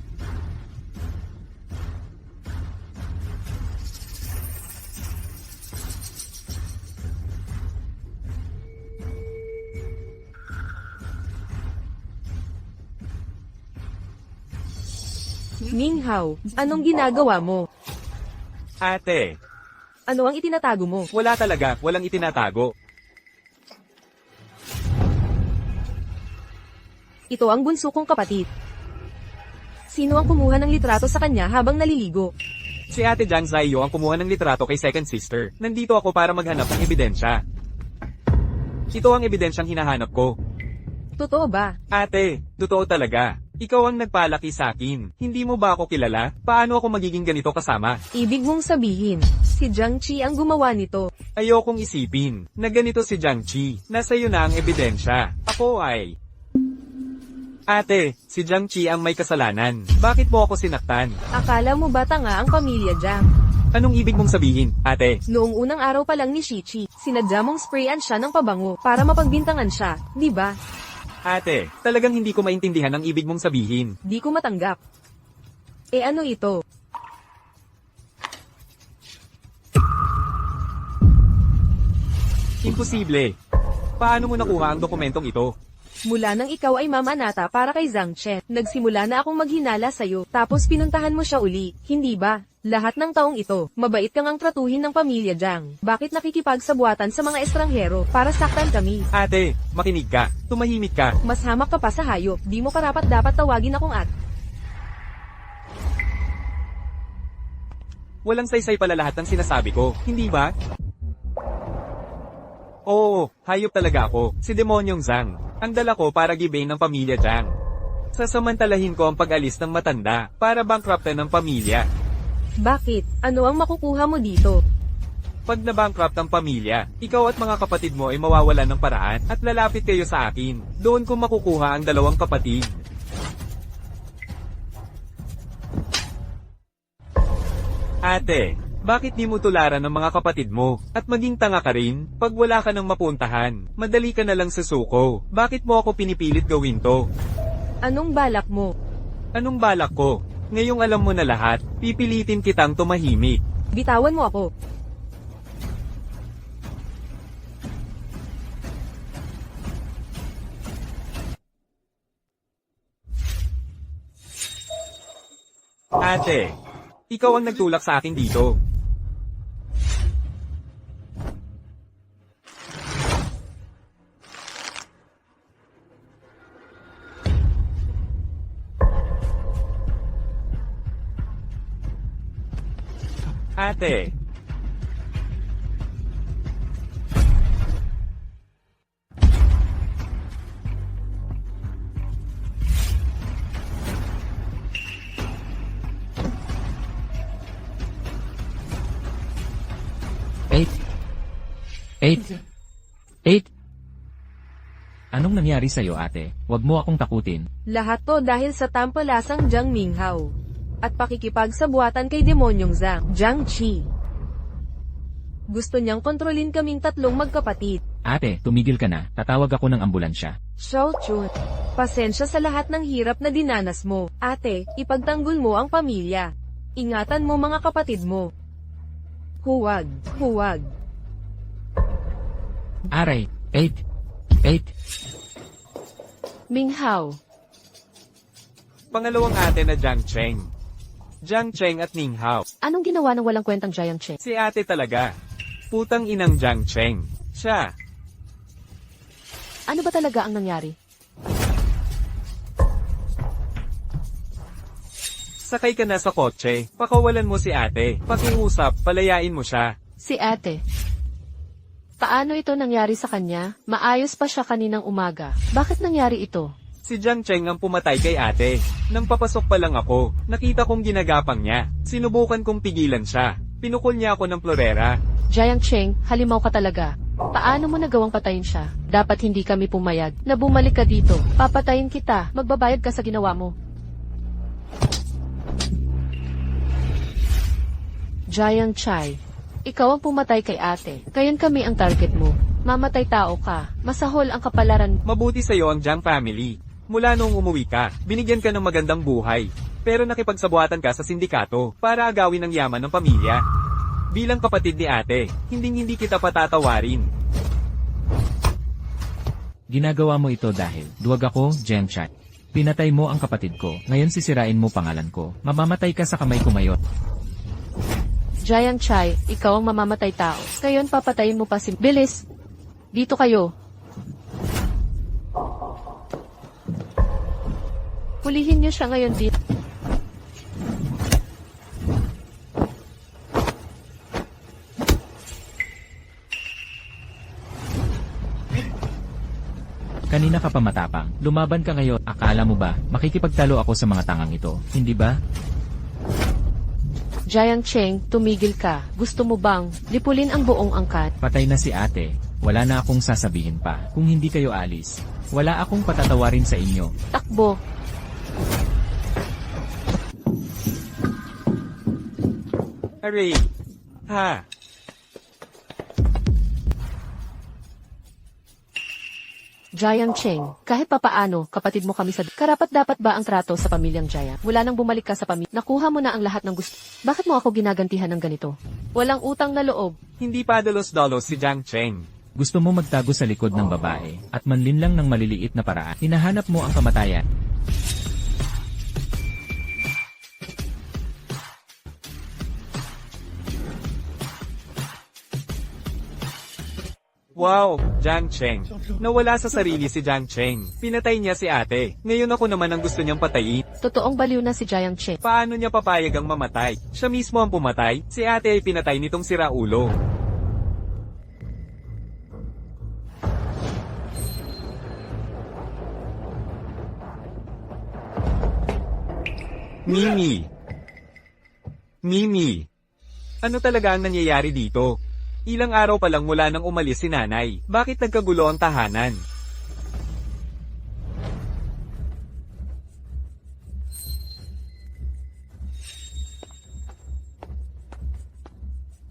Minghao, anong ginagawa mo? Ate, Ano ang itinatago mo? wala talaga, walang itinatago. Ito ang bunso kong kapatid. Sino ang kumuha ng litrato sa kanya habang naliligo? Si Ate Jiang Zaiyo ang kumuha ng litrato kay second sister. Nandito ako para maghanap ng ebidensya. Ito ang ebidensyang hinahanap ko. Totoo ba? Ate, totoo talaga. Ikaw ang nagpalaki sa akin. Hindi mo ba ako kilala? Paano ako magiging ganito kasama? Ibig mong sabihin, si Jiang Qi ang gumawa nito. Ayokong isipin na ganito si Jiang Qi. Nasa iyo na ang ebidensya. Ako ay... Ate, si Jiang Qi ang may kasalanan. Bakit mo ako sinaktan? Akala mo ba tanga ang pamilya Jiang? Anong ibig mong sabihin, ate? Noong unang araw pa lang ni Shichi, sinadya mong sprayan siya ng pabango para mapagbintangan siya, di ba? Ate, talagang hindi ko maintindihan ang ibig mong sabihin. Di ko matanggap. Eh ano ito? Imposible. Paano mo nakuha ang dokumentong ito? Mula nang ikaw ay mamanata para kay Zhang Chen, nagsimula na akong maghinala sa'yo, tapos pinuntahan mo siya uli, hindi ba? Lahat ng taong ito, mabait kang ang tratuhin ng pamilya Jiang. Bakit nakikipagsabuatan sa mga estranghero para saktan kami? Ate, makinig ka. Tumahimik ka. Mas hamak ka pa sa hayop, di mo karapat dapat tawagin akong at. Walang saysay pala lahat ng sinasabi ko, hindi ba? Oo, hayop talaga ako. Si Demonyong Zhang. Ang dala ko para gibain ng pamilya Jiang. Sasamantalahin ko ang pag-alis ng matanda para bankruptan ng pamilya. Bakit? Ano ang makukuha mo dito? Pag nabankrupt ang pamilya, ikaw at mga kapatid mo ay mawawalan ng paraan at lalapit kayo sa akin. Doon ko makukuha ang 2 kapatid. Ate, bakit di mo tularan ng mga kapatid mo? At maging tanga ka rin, pag wala ka nang mapuntahan, madali ka na lang sa suko. Bakit mo ako pinipilit gawin to? Anong balak mo? Anong balak ko? Ngayong alam mo na lahat, pipilitin kitang tumahimik. Bitawan mo ako. Ate, ikaw ang nagtulak sa akin dito. Ate, 8. Anong nangyari sa'yo, ate? Huwag mo akong takutin. Lahat to dahil sa tampalasang Jiang Minghao. At pakikipagsabuatan kay demonyong Jiang Qi. Gusto niyang kontrolin kaming tatlong magkapatid. Ate, tumigil ka na. Tatawag ako ng ambulansya. Xiao Chun, pasensya sa lahat ng hirap na dinanas mo. Ate, ipagtanggol mo ang pamilya. Ingatan mo mga kapatid mo. Huwag. Aray, 8. Minghao, Pangalawang ate na Jiang Cheng. Jiang Cheng at Ning Hao. anong ginawa ng walang kwentang Jiang Cheng? Si ate talaga. Putang inang Jiang Cheng. Siya. Ano ba talaga ang nangyari? Sakay ka na sa kotse. Pakawalan mo si ate. Pakiusap, palayain mo siya. Si ate. Paano ito nangyari sa kanya? Maayos pa siya kaninang umaga. Bakit nangyari ito? Si Jiang Cheng ang pumatay kay ate. Nang papasok pa lang ako, nakita kong ginagapang niya. Sinubukan kong pigilan siya. Pinukol niya ako ng florera. Jiang Cheng, halimaw ka talaga. Paano mo nagawang patayin siya? Dapat hindi kami pumayag na bumalik ka dito. Papatayin kita. Magbabayad ka sa ginawa mo. Jiang Chai, ikaw ang pumatay kay ate. Ngayon kami ang target mo. Mamatay tao ka. Masahol ang kapalaran. Mabuti sa'yo ang Jiang family. Mula noong umuwi ka, binigyan ka ng magandang buhay. Pero nakipagsabuatan ka sa sindikato para agawin ang yaman ng pamilya. Bilang kapatid ni ate, hindi kita patatawarin. Ginagawa mo ito dahil duwag ako, Jiang Chai. Pinatay mo ang kapatid ko. Ngayon sisirain mo pangalan ko. Mamamatay ka sa kamay kumayot. Jiang Chai, ikaw ang mamamatay tao. Ngayon papatayin mo pa si... Bilis! Dito kayo. Hulihin niyo siya ngayon dito. Kanina ka pa matapang. Lumaban ka ngayon. Akala mo ba, makikipagtalo ako sa mga tangang ito? Hindi ba? Jiang Cheng, tumigil ka. Gusto mo bang lipulin ang buong angkat? Patay na si ate. Wala na akong sasabihin pa. Kung hindi kayo alis, wala akong patatawarin sa inyo. Takbo. Aray! Ha! Jiang Cheng, kahit papaano, kapatid mo kami sa... Karapat-dapat ba ang trato sa pamilyang Jiang? Wala nang bumalik ka sa pamilya. Nakuha mo na ang lahat ng gusto. Bakit mo ako ginagantihan ng ganito? Walang utang na loob. Hindi pa dalos-dalos si Jiang Cheng. Gusto mo magtago sa likod ng babae at manlinlang ng maliliit na paraan. Hinahanap mo ang kamatayan. Wow, Jiang Cheng. Nawala sa sarili si Jiang Cheng. Pinatay niya si ate. Ngayon ako naman ang gusto niyang patayin. Totoong baliw na si Jiang Cheng. Paano niya papayag ang mamatay? Siya mismo ang pumatay. Si ate ay pinatay nitong siraulo. Mimi. Ano talaga ang nangyayari dito? Ilang araw pa lang mula nang umalis si nanay. Bakit nagkagulo ang tahanan?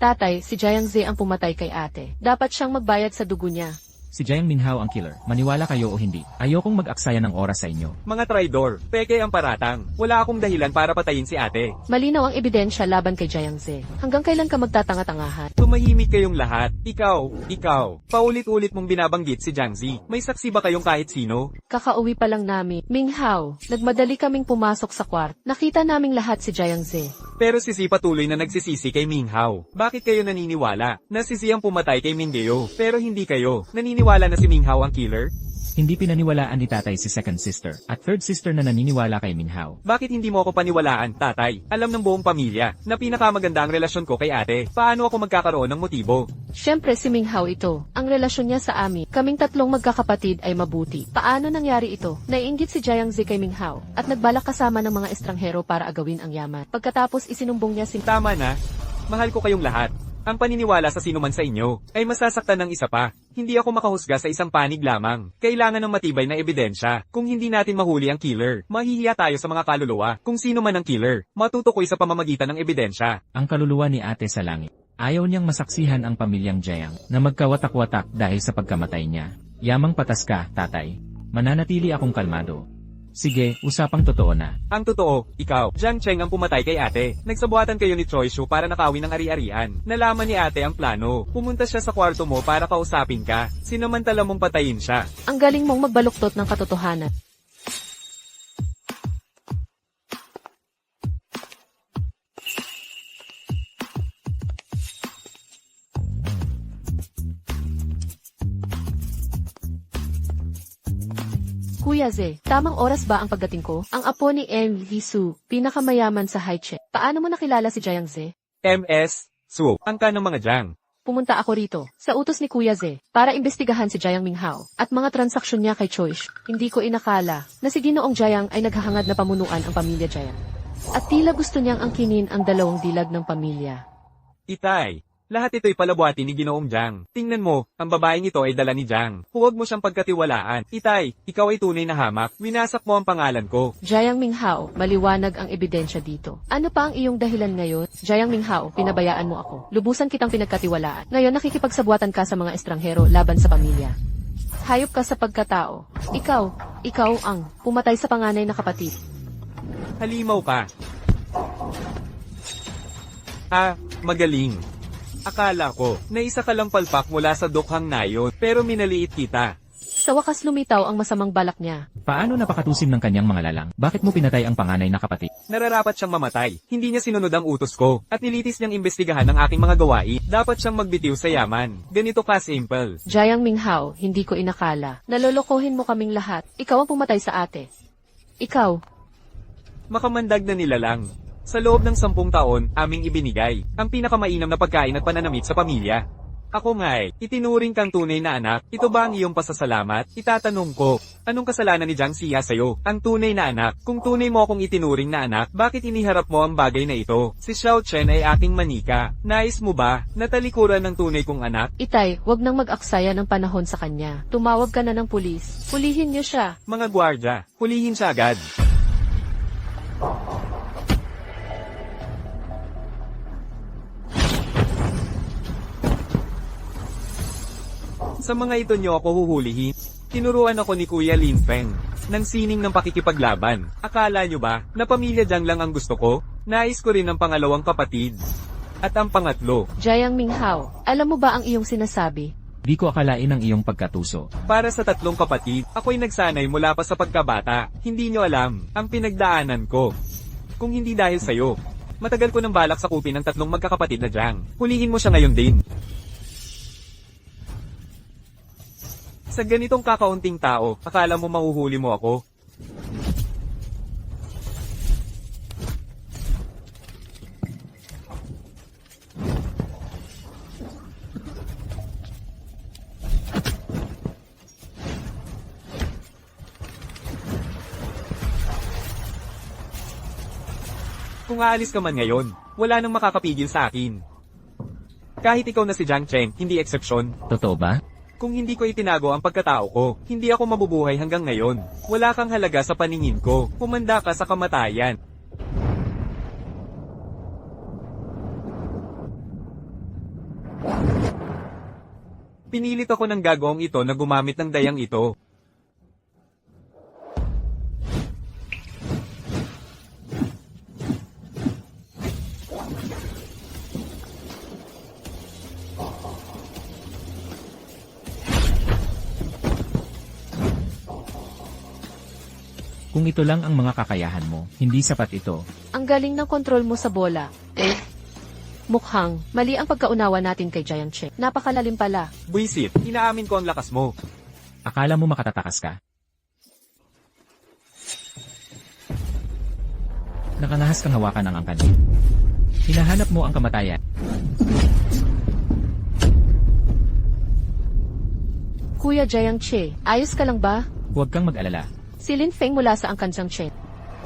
Tatay, si Jiang Ze ang pumatay kay ate. Dapat siyang magbayad sa dugo niya. Si Jiang Minhao ang killer. Maniwala kayo o hindi. Ayokong mag-aksaya ng oras sa inyo. Mga traidor, peke ang paratang. Wala akong dahilan para patayin si ate. Malinaw ang ebidensya laban kay Jiang Ze. Hanggang kailan ka magtatanga-tangahan? Tumahimik kayong lahat. Ikaw. Paulit-ulit mong binabanggit si Jiang Zi. May saksi ba kayong kahit sino? Kakauwi pa lang namin. Minghao, nagmadali kaming pumasok sa kwart. Nakita naming lahat si Jiang Ze. Pero si Zi patuloy na nagsisisi kay Minghao. Bakit kayo naniniwala na si Zi ang pumatay kay Minggeo? Pero hindi kayo. Naniniwala na si Minghao ang killer? Hindi pinaniwalaan ni tatay si second sister at third sister na naniniwala kay Minhao. Bakit hindi mo ako paniwalaan, tatay? Alam ng buong pamilya na pinakamaganda ang relasyon ko kay ate. Paano ako magkakaroon ng motibo? Siyempre si Minghao ito. Ang relasyon niya sa amin, kaming tatlong magkakapatid ay mabuti. Paano nangyari ito? Naiinggit si Jiang Ze kay Minghao at nagbalak kasama ng mga estranghero para agawin ang yaman. Pagkatapos isinumbong niya si... Tama na. Mahal ko kayong lahat. Ang paniniwala sa sino man sa inyo ay masasaktan ng isa pa. Hindi ako makahusga sa isang panig lamang. Kailangan ng matibay na ebidensya. Kung hindi natin mahuli ang killer, mahihiya tayo sa mga kaluluwa. Kung sino man ang killer, matutukoy sa pamamagitan ng ebidensya. Ang kaluluwa ni ate sa langit. Ayaw niyang masaksihan ang pamilyang Jiang na magkawatak-watak dahil sa pagkamatay niya. Yamang patas ka, tatay. Mananatili akong kalmado. Sige, usapang totoo na. Ang totoo, ikaw, Jiang Cheng ang pumatay kay ate. Nagsabuatan kayo ni Choi Shu para nakawin ng ari-arian. Nalaman ni ate ang plano. Pumunta siya sa kwarto mo para kausapin ka. Sinamantala mong patayin siya. Ang galing mong magbaluktot ng katotohanan. Kuya Ze, tamang oras ba ang pagdating ko? Ang apo ni M. Lisu, pinakamayaman sa Haiche. Paano mo nakilala si Jiang Ze? MS, Su, ang ka ng mga Jiang. Pumunta ako rito, sa utos ni Kuya Ze, para imbestigahan si Jiang Minghao at mga transaksyon niya kay Choi Shu. Hindi ko inakala na si Ginoong Jiang ay naghahangad na pamunuan ang pamilya Jiang. At tila gusto niyang angkinin ang dalawang dilag ng pamilya. Itay, lahat ito'y palabuhati ni Ginoong Jiang. Tingnan mo, ang babaeng ito ay dala ni Jiang. Huwag mo siyang pagkatiwalaan. Itay, ikaw ay tunay na hamak. Winasak mo ang pangalan ko. Jiang Minghao, maliwanag ang ebidensya dito. Ano pa ang iyong dahilan ngayon? Jiang Minghao, pinabayaan mo ako. Lubusan kitang pinagkatiwalaan. Ngayon nakikipagsabuatan ka sa mga estranghero laban sa pamilya. Hayop ka sa pagkatao. Ikaw ang pumatay sa panganay na kapatid. Halimaw ka. Magaling. Akala ko, na isa ka lang palpak mula sa dukhang nayon, pero minaliit kita. Sa wakas lumitaw ang masamang balak niya. Paano napakatusim ng kanyang mga lalang? Bakit mo pinatay ang panganay na kapatid? Nararapat siyang mamatay. Hindi niya sinunod ang utos ko, at nilitis niyang imbestigahan ang aking mga gawain. Dapat siyang magbitiw sa yaman. Ganito ka simple. Jiang Minghao, hindi ko inakala. Nalolokohin mo kaming lahat. Ikaw ang pumatay sa ate. Ikaw, Makamandag na nilalang. Sa loob ng 10 taon, aming ibinigay ang pinakamainam na pagkain at pananamit sa pamilya. Ako nga itinuring kang tunay na anak. Ito ba ang iyong pasasalamat? Itatanong ko, anong kasalanan ni Jiang Xia sa'yo? Ang tunay na anak. Kung tunay mo akong itinuring na anak, bakit iniharap mo ang bagay na ito? Si Xiao Chen ay aking manika. Nais mo ba na talikuran ng tunay kong anak? Itay, wag nang mag-aksaya ng panahon sa kanya. Tumawag ka na ng pulis. Hulihin niyo siya. Mga gwardya, hulihin siya agad. Sa mga ito niyo ako huhulihin. Tinuruan ako ni Kuya Lin Feng ng sining ng pakikipaglaban. Akala niyo ba na pamilya Jiang lang ang gusto ko? Nais ko rin ang pangalawang kapatid. At ang pangatlo. Jiang Minghao, alam mo ba ang iyong sinasabi? Di ko akalain ang iyong pagkatuso. Para sa 3 kapatid, ako'y nagsanay mula pa sa pagkabata. Hindi niyo alam ang pinagdaanan ko. Kung hindi dahil sa'yo, matagal ko nang balak sakupin ng 3 magkakapatid na Jiang. Hulihin mo siya ngayon din. Sa ganitong kakaunting tao, akala mo mahuhuli mo ako? Kung aalis ka man ngayon, wala nang makakapigil sa akin. Kahit ikaw na si Jiang Cheng, hindi eksepsyon. Totoo ba? Kung hindi ko itinago ang pagkatao ko, hindi ako mabubuhay hanggang ngayon. Wala kang halaga sa paningin ko. Humanda ka sa kamatayan. Pinilit ako ng gagawang ito na gumamit ng dayang ito. Kung ito lang ang mga kakayahan mo, hindi sapat ito. Ang galing ng kontrol mo sa bola. Mukhang mali ang pagkaunawa natin kay Jiang Cheng. Napakalalim pala. Buisit, inaamin ko ang lakas mo. Akala mo makatatakas ka? Nakanahas kang hawakan ang angkan. Hinahanap mo ang kamatayan. Kuya Jiang Che, ayos ka lang ba? Huwag kang mag-alala. Si Lin Feng mula sa Angkan Jiang Chen.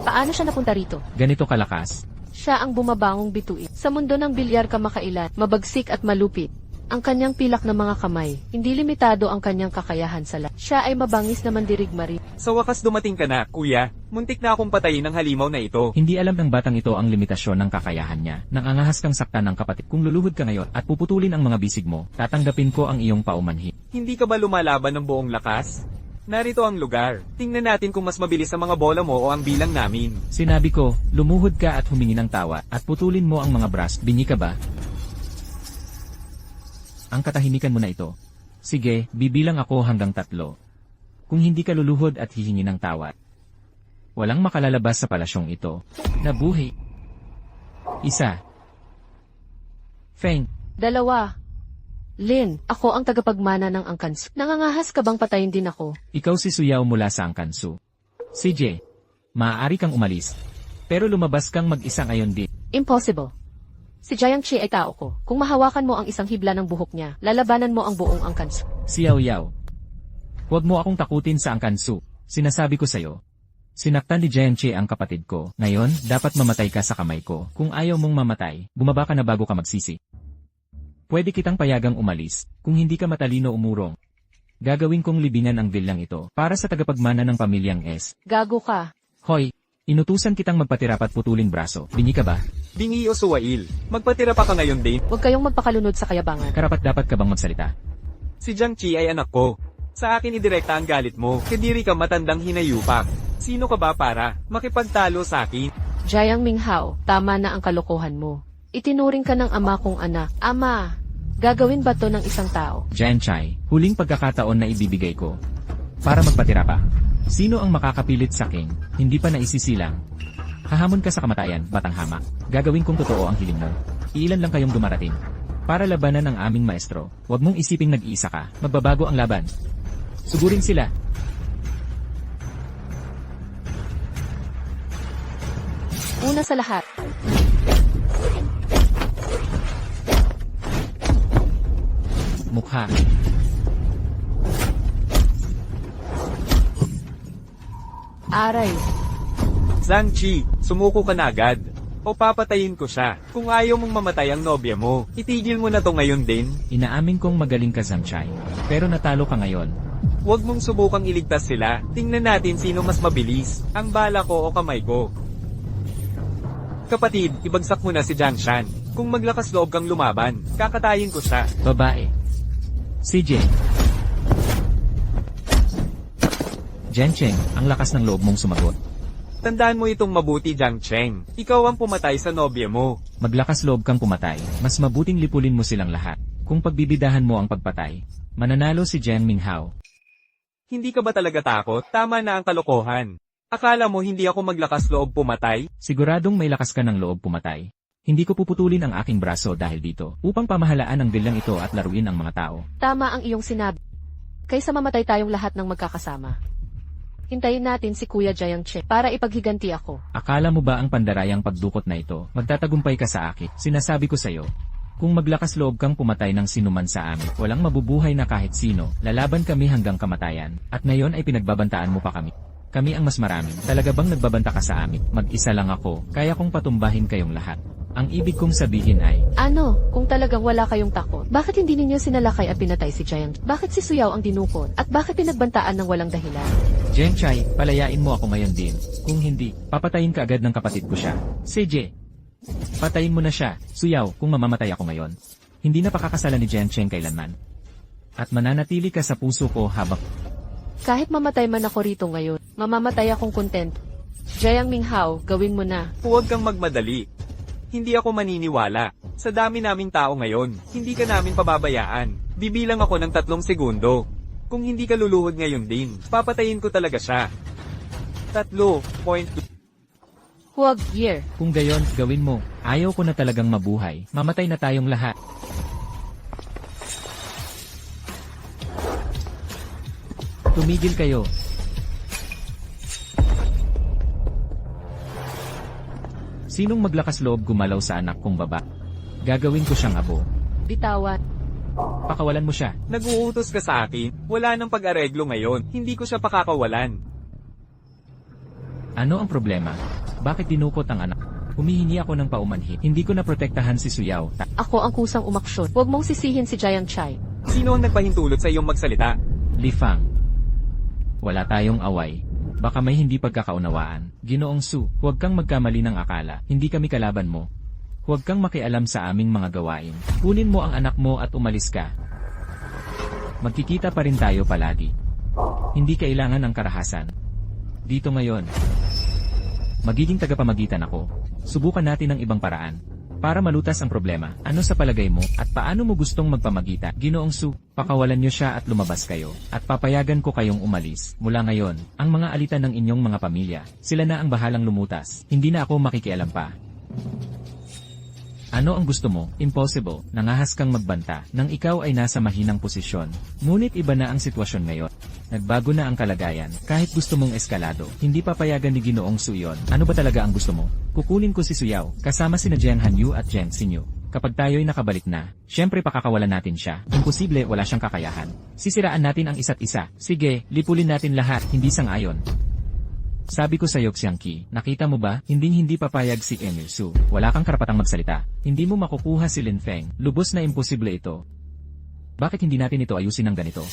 Paano siya napunta rito? Ganito kalakas. Siya ang bumabangong bituin. Sa mundo ng bilyar kamakailan, mabagsik at malupit. Ang kanyang pilak na mga kamay, hindi limitado ang kanyang kakayahan sa lahat. Siya ay mabangis na mandirigma rin. Sa wakas dumating ka na, kuya. Muntik na akong patayin ng halimaw na ito. Hindi alam ng batang ito ang limitasyon ng kakayahan niya. Nang angahas kang saktan ng kapatid. Kung luluhod ka ngayon at puputulin ang mga bisig mo, tatanggapin ko ang iyong paumanhin. Hindi ka ba lumalaban ng buong lakas? Narito ang lugar. Tingnan natin kung mas mabilis ang mga bola mo o ang bilang namin. Sinabi ko, lumuhod ka at humingi ng tawa, at putulin mo ang mga brass. Bingi ka ba? Ang katahimikan mo na ito. Sige, bibilang ako hanggang 3. Kung hindi ka luluhod at hihingi ng tawa, walang makalalabas sa palasyong ito. Nabuhi. 1. Feng. 2. Lin, ako ang tagapagmana ng angkansu. Nangangahas ka bang patayin din ako? Ikaw si Suyaw mula sa Angkansu. CJ. Maaari kang umalis. Pero lumabas kang mag-isa ngayon din. Impossible. Si Jiang Chi ay tao ko. Kung mahawakan mo ang isang hibla ng buhok niya, lalabanan mo ang buong angkansu. Xiao Yao. Huwag mo akong takutin sa Angkansu. Sinasabi ko sa'yo. Sinaktan ni Jiang Chi ang kapatid ko. Ngayon, dapat mamatay ka sa kamay ko. Kung ayaw mong mamatay, bumaba ka na bago ka magsisi. Pwede kitang payagang umalis, kung hindi ka matalino umurong. Gagawin kong libingan ang bilang ito, para sa tagapagmana ng pamilyang S. Gago ka. Hoy, inutusan kitang magpatira at putulin braso. Bingi ka ba? Bingi o suwail, magpatira pa ka ngayon din. Huwag kayong magpakalunod sa kayabangan. Karapat dapat ka bang magsalita? Si Jiang Chi ay anak ko. Sa akin idirekta ang galit mo, kadiri ka matandang hinayupak. Sino ka ba para makipagtalo sa akin? Jiang Minghao, tama na ang kalokohan mo. Itinuring ka ng ama kong anak. Ama, gagawin ba to ng isang tao? Jiang Chai, huling pagkakataon na ibibigay ko. Para magpatira pa. Sino ang makakapilit sa king, hindi pa naisisilang? Hahamon ka sa kamatayan, batang hamak. Gagawin kong totoo ang hiling mo. Iilan lang kayong dumarating. Para labanan ang aming maestro, huwag mong isiping nag-iisa ka. Magbabago ang laban. Sugurin sila. Una sa lahat, Mukha. aray. Zhang Chi, sumuko ka na agad. O papatayin ko siya. Kung ayaw mong mamatay ang nobya mo, itigil mo na to ngayon din. Inaamin kong magaling ka, Zhang Chai. Pero natalo ka ngayon. Huwag mong subukang iligtas sila. Tingnan natin sino mas mabilis, ang bala ko o kamay ko. Kapatid, ibagsak mo na si Jiang Shan. Kung maglakas loob kang lumaban, kakatayin ko siya. Babae. CJ. Jencheng, ang lakas ng loob mong sumagot. Tandaan mo itong mabuti, Jiang Cheng. Ikaw ang pumatay sa nobya mo. Maglakas loob kang pumatay, mas mabuting lipulin mo silang lahat. Kung pagbibidahan mo ang pagpatay, mananalo si Jiang Minghao. Hindi ka ba talaga takot? Tama na ang kalokohan. Akala mo hindi ako maglakas loob pumatay? Siguradong may lakas ka ng loob pumatay. Hindi ko puputulin ang aking braso dahil dito, upang pamahalaan ang bilang ito at laruin ang mga tao. Tama ang iyong sinabi. Kaysa mamatay tayong lahat ng magkakasama. Hintayin natin si Kuya Jiang Chi para ipaghiganti ako. Akala mo ba ang pandarayang pagdukot na ito, magtatagumpay ka sa akin? Sinasabi ko sa'yo. Kung maglakas loob kang pumatay ng sinuman sa amin, walang mabubuhay na kahit sino, lalaban kami hanggang kamatayan. At ngayon ay pinagbabantaan mo pa kami. Kami ang mas marami. Talaga bang nagbabanta ka sa amin? Mag-isa lang ako, kaya kong patumbahin kayong lahat. Ang ibig kong sabihin ay, Ano, kung talagang wala kayong takot, bakit hindi ninyo sinalakay at pinatay si Jiang? Bakit si Suyaw ang dinukot? At bakit pinagbantaan ng walang dahilan? Jiang Chai, palayain mo ako ngayon din. Kung hindi, papatayin ka agad ng kapatid ko siya. CJ, patayin mo na siya. Suyaw, kung mamamatay ako ngayon. Hindi na pakakasalan ni Jiang Cheng kailanman. At mananatili ka sa puso ko habang... Kahit mamatay man ako rito ngayon, mamamatay akong content. Jiang Minghao, gawin mo na. Huwag kang magmadali. Hindi ako maniniwala. Sa dami naming tao ngayon, hindi ka namin pababayaan. Bibilang ako ng 3 segundo. Kung hindi ka luluhod ngayon din, papatayin ko talaga siya. 3.2 Huwag, year. Kung gayon, gawin mo. Ayaw ko na talagang mabuhay. Mamatay na tayong lahat. Tumigil kayo. Sinong maglakas loob gumalaw sa anak kong baba? Gagawin ko siyang abo. Bitawan. Pakawalan mo siya. Nag-uutos ka sa akin. Wala nang pag-areglo ngayon. Hindi ko siya pakakawalan. Ano ang problema? Bakit dinukot ang anak? Humihingi ako ng paumanhin. Hindi ko naprotektahan si Suyaw. Ako ang kusang umaksyon. Huwag mong sisihin si Jiang Chai. Sino ang nagpahintulot sa iyong magsalita? Li Fang. Wala tayong away. Baka may hindi pagkakaunawaan. Ginoong Su, huwag kang magkamali ng akala. Hindi kami kalaban mo. Huwag kang makialam sa aming mga gawain. Kunin mo ang anak mo at umalis ka. Magkikita pa rin tayo palagi. Hindi kailangan ang karahasan. Dito ngayon. Magiging tagapamagitan ako. Subukan natin ang ibang paraan. Para malutas ang problema, ano sa palagay mo at paano mo gustong magpamagitan? Ginoong Su, pakawalan niyo siya at lumabas kayo. At papayagan ko kayong umalis. Mula ngayon, ang mga alitan ng inyong mga pamilya, sila na ang bahalang lumutas. Hindi na ako makikialam pa. Ano ang gusto mo? Impossible. Nangahas kang magbanta nang ikaw ay nasa mahinang posisyon. Ngunit iba na ang sitwasyon ngayon. Nagbago na ang kalagayan. Kahit gusto mong eskalado, hindi papayagan ni Ginoong Su yun. Ano ba talaga ang gusto mo? Kukunin ko si Suyaw, kasama sina Jiang Hanyu at Jiang Xinyu. Kapag tayo'y nakabalik na, syempre pakakawalan natin siya. Imposible, wala siyang kakayahan. Sisiraan natin ang isa't isa. Sige, lipulin natin lahat, hindi sang-ayon. Sabi ko sa'yo, Xiangqi, nakita mo ba, hindi papayag si Emil Su. Wala kang karapatang magsalita. Hindi mo makukuha si Lin Feng. Lubos na imposible ito. Bakit hindi natin ito ayusin ng ganito?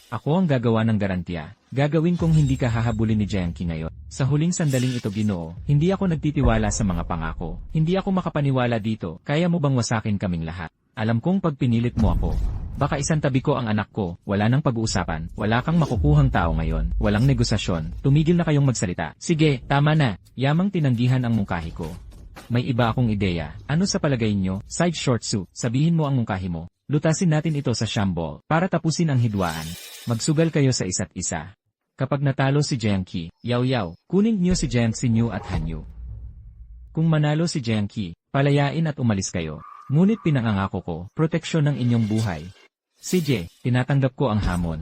Ako ang gagawa ng garantiya. Gagawin kong hindi ka hahabulin ni Xiangqi ngayon. Sa huling sandaling ito, Ginoo, hindi ako nagtitiwala sa mga pangako. Hindi ako makapaniwala dito. Kaya mo bang wasakin kaming lahat? Alam kong pag pinilit mo ako, baka isang tabi ko ang anak ko, wala nang pag-uusapan, wala kang makukuhang tao ngayon, walang negosasyon, tumigil na kayong magsalita. Sige, tama na, yamang tinanggihan ang mungkahi ko. May iba akong ideya, ano sa palagay nyo? Side short Su, sabihin mo ang mungkahi mo. Lutasin natin ito sa Shambol, para tapusin ang hidwaan. Magsugal kayo sa isa't isa. Kapag natalo si Xiangqi, Yaw, kunin niyo si Jiang Xinyu at Hanyu. Kung manalo si Xiangqi, palayain at umalis kayo. Ngunit pinangangako ko, proteksyon ng inyong buhay. CJ, tinatanggap ko ang hamon.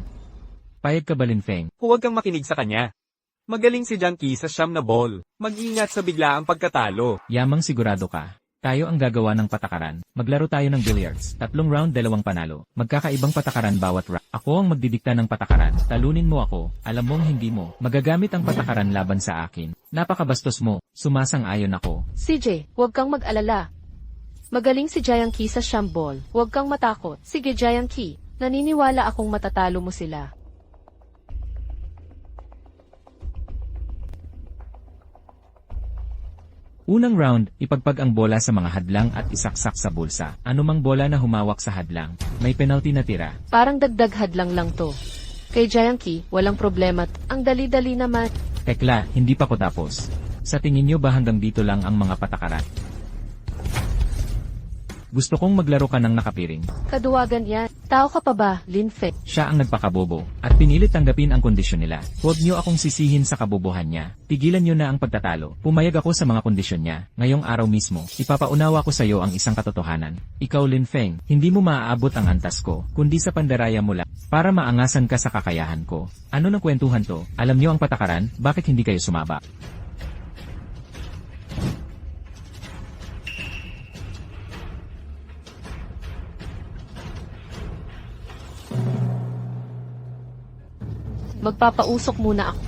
Payag ka ba, Lin Feng? Huwag kang makinig sa kanya. Magaling si Xiangqi sa siyam na ball. Mag-ingat sa biglaang pagkatalo. Yamang sigurado ka. Tayo ang gagawa ng patakaran. Maglaro tayo ng billiards. 3 round, 2 panalo. Magkakaibang patakaran bawat round. Ako ang magdidikta ng patakaran. Talunin mo ako. Alam mong hindi mo. Magagamit ang patakaran laban sa akin. Napakabastos mo. Sumasang-ayon ako. CJ, huwag kang mag-alala. Magaling si Jiangqi sa Shambol. Huwag kang matakot. Sige, Jiangqi. Naniniwala akong matatalo mo sila. Unang round, ipagpag ang bola sa mga hadlang at isaksak sa bulsa. Anumang bola na humawak sa hadlang, may penalty na tira. Parang dagdag hadlang lang to. Kay Jiangqi, walang problema. Ang dali-dali naman. Tekla, hindi pa ko tapos. Sa tingin nyo ba hanggang dito lang ang mga patakaran? Gusto kong maglaro ka ng nakapiring. Kaduwagan yan. Tao ka pa ba, Lin Feng? Siya ang nagpakabobo, at pinilit tanggapin ang kondisyon nila. Huwag niyo akong sisihin sa kabobohan niya. Tigilan niyo na ang pagtatalo. Pumayag ako sa mga kondisyon niya. Ngayong araw mismo, ipapaunawa ko sa iyo ang isang katotohanan. Ikaw, Lin Feng, hindi mo maaabot ang antas ko, kundi sa pandaraya mo lang, para maangasan ka sa kakayahan ko. Ano ng kwentuhan to? Alam niyo ang patakaran, bakit hindi kayo sumaba? Magpapausok muna ako.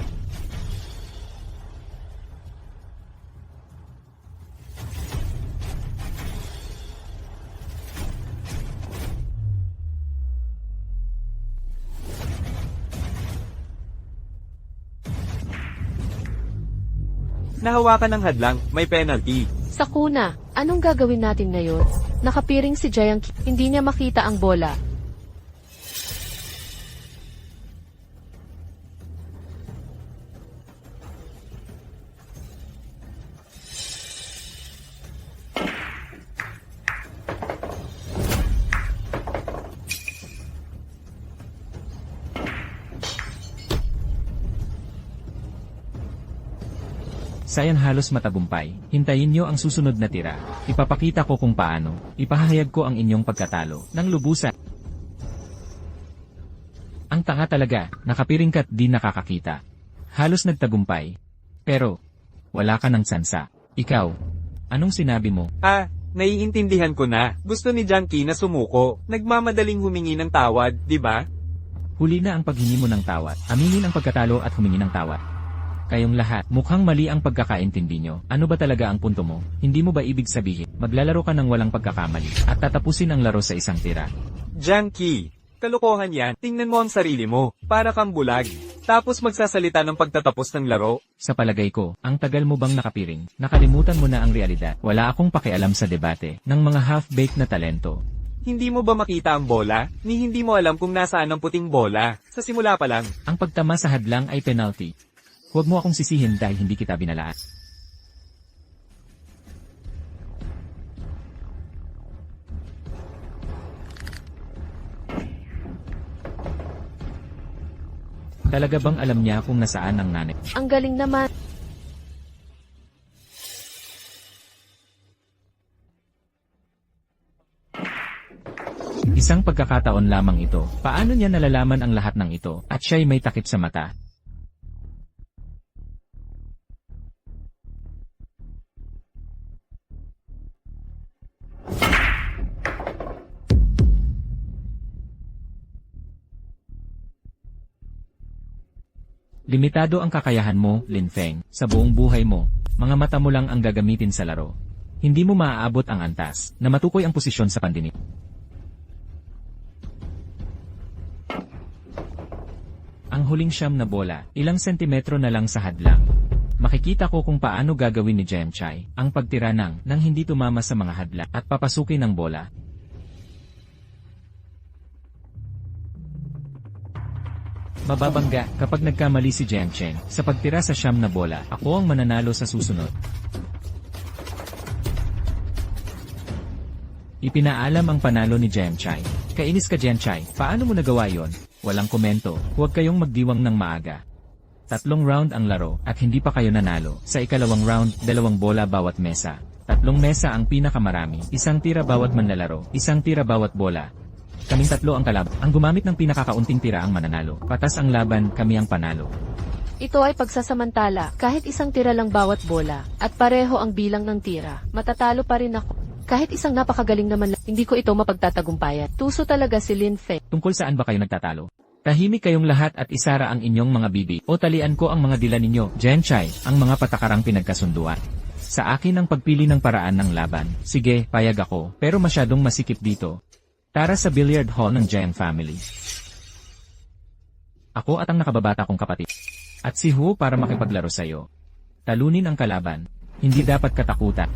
Nahawakan ng hadlang, may penalty. Sa kuna, anong gagawin natin ngayon? Nakapiring si Jiangqi, hindi niya makita ang bola. Sayan halos matagumpay. Hintayin nyo ang susunod na tira. Ipapakita ko kung paano. Ipahahayag ko ang inyong pagkatalo ng lubusan. Ang tanga talaga, nakapiring ka't di nakakakita. Halos nagtagumpay. Pero, wala ka ng tsansa. Ikaw, anong sinabi mo? Naiintindihan ko na. Gusto ni Xiangqi na sumuko. Nagmamadaling humingi ng tawad, di ba? Huli na ang paghingi mo ng tawad. Aminin ang pagkatalo at humingi ng tawad. Kayong lahat, mukhang mali ang pagkakaintindi nyo. Ano ba talaga ang punto mo? Hindi mo ba ibig sabihin, maglalaro ka ng walang pagkakamali, at tatapusin ang laro sa isang tira? Jiang Qi, kalokohan yan. Tingnan mo ang sarili mo, para kang bulag. Tapos magsasalita ng pagtatapos ng laro. Sa palagay ko, ang tagal mo bang nakapiring? Nakalimutan mo na ang realidad. Wala akong pakialam sa debate ng mga half-baked na talento. Hindi mo ba makita ang bola? Ni hindi mo alam kung nasaan ang puting bola. Sa simula pa lang. Ang pagtama sa hadlang ay penalty. Huwag mo akong sisihin dahil hindi kita binalaan. Talaga bang alam niya kung nasaan ang nanay? Ang galing naman. Isang pagkakataon lamang ito. Paano niya nalalaman ang lahat ng ito at siya'y may takip sa mata? Limitado ang kakayahan mo, Lin Feng, sa buong buhay mo. Mga mata mo lang ang gagamitin sa laro. Hindi mo maaabot ang antas na matukoy ang posisyon sa pandinig. Ang huling siyam na bola, ilang sentimetro na lang sa hadlang. Makikita ko kung paano gagawin ni Jem Chai ang pagtira nang hindi tumama sa mga hadlang at papasukin ng bola. Mababangga kapag nagkamali si Jem Chai sa pagtira sa siyam na bola. Ako ang mananalo sa susunod. Ipinaalam ang panalo ni Jem Chai. Kainis ka, Jem Chai. Paano mo nagawa yon? Walang komento. Huwag kayong magdiwang ng maaga. 3 round ang laro at hindi pa kayo nanalo. Sa ikalawang round, 2 bola bawat mesa. 3 mesa ang pinakamarami. 1 tira bawat manlalaro. 1 tira bawat bola. Kaming 3 ang kalab. Ang gumamit ng pinakakaunting tira ang mananalo. Patas ang laban, kami ang panalo. Ito ay pagsasamantala. Kahit 1 tira lang bawat bola, at pareho ang bilang ng tira, matatalo pa rin ako. Kahit isang napakagaling naman lang, hindi ko ito mapagtatagumpayan. Tuso talaga si Lin Feng. Tungkol saan ba kayo nagtatalo? Tahimik kayong lahat at isara ang inyong mga bibi o talian ko ang mga dila ninyo, Jem Chai, ang mga patakarang pinagkasunduan. Sa akin ang pagpili ng paraan ng laban. Sige, payag ako, pero masyadong masikip dito. Tara sa billiard hall ng Jem family. Ako at ang nakababata kong kapatid. At si Hu para makipaglaro sa'yo. Talunin ang kalaban. Hindi dapat katakutan.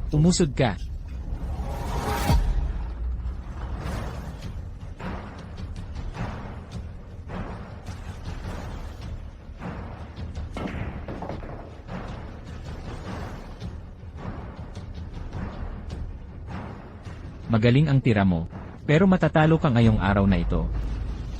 Umusod ka. Magaling ang tira mo. Pero matatalo ka ngayong araw na ito.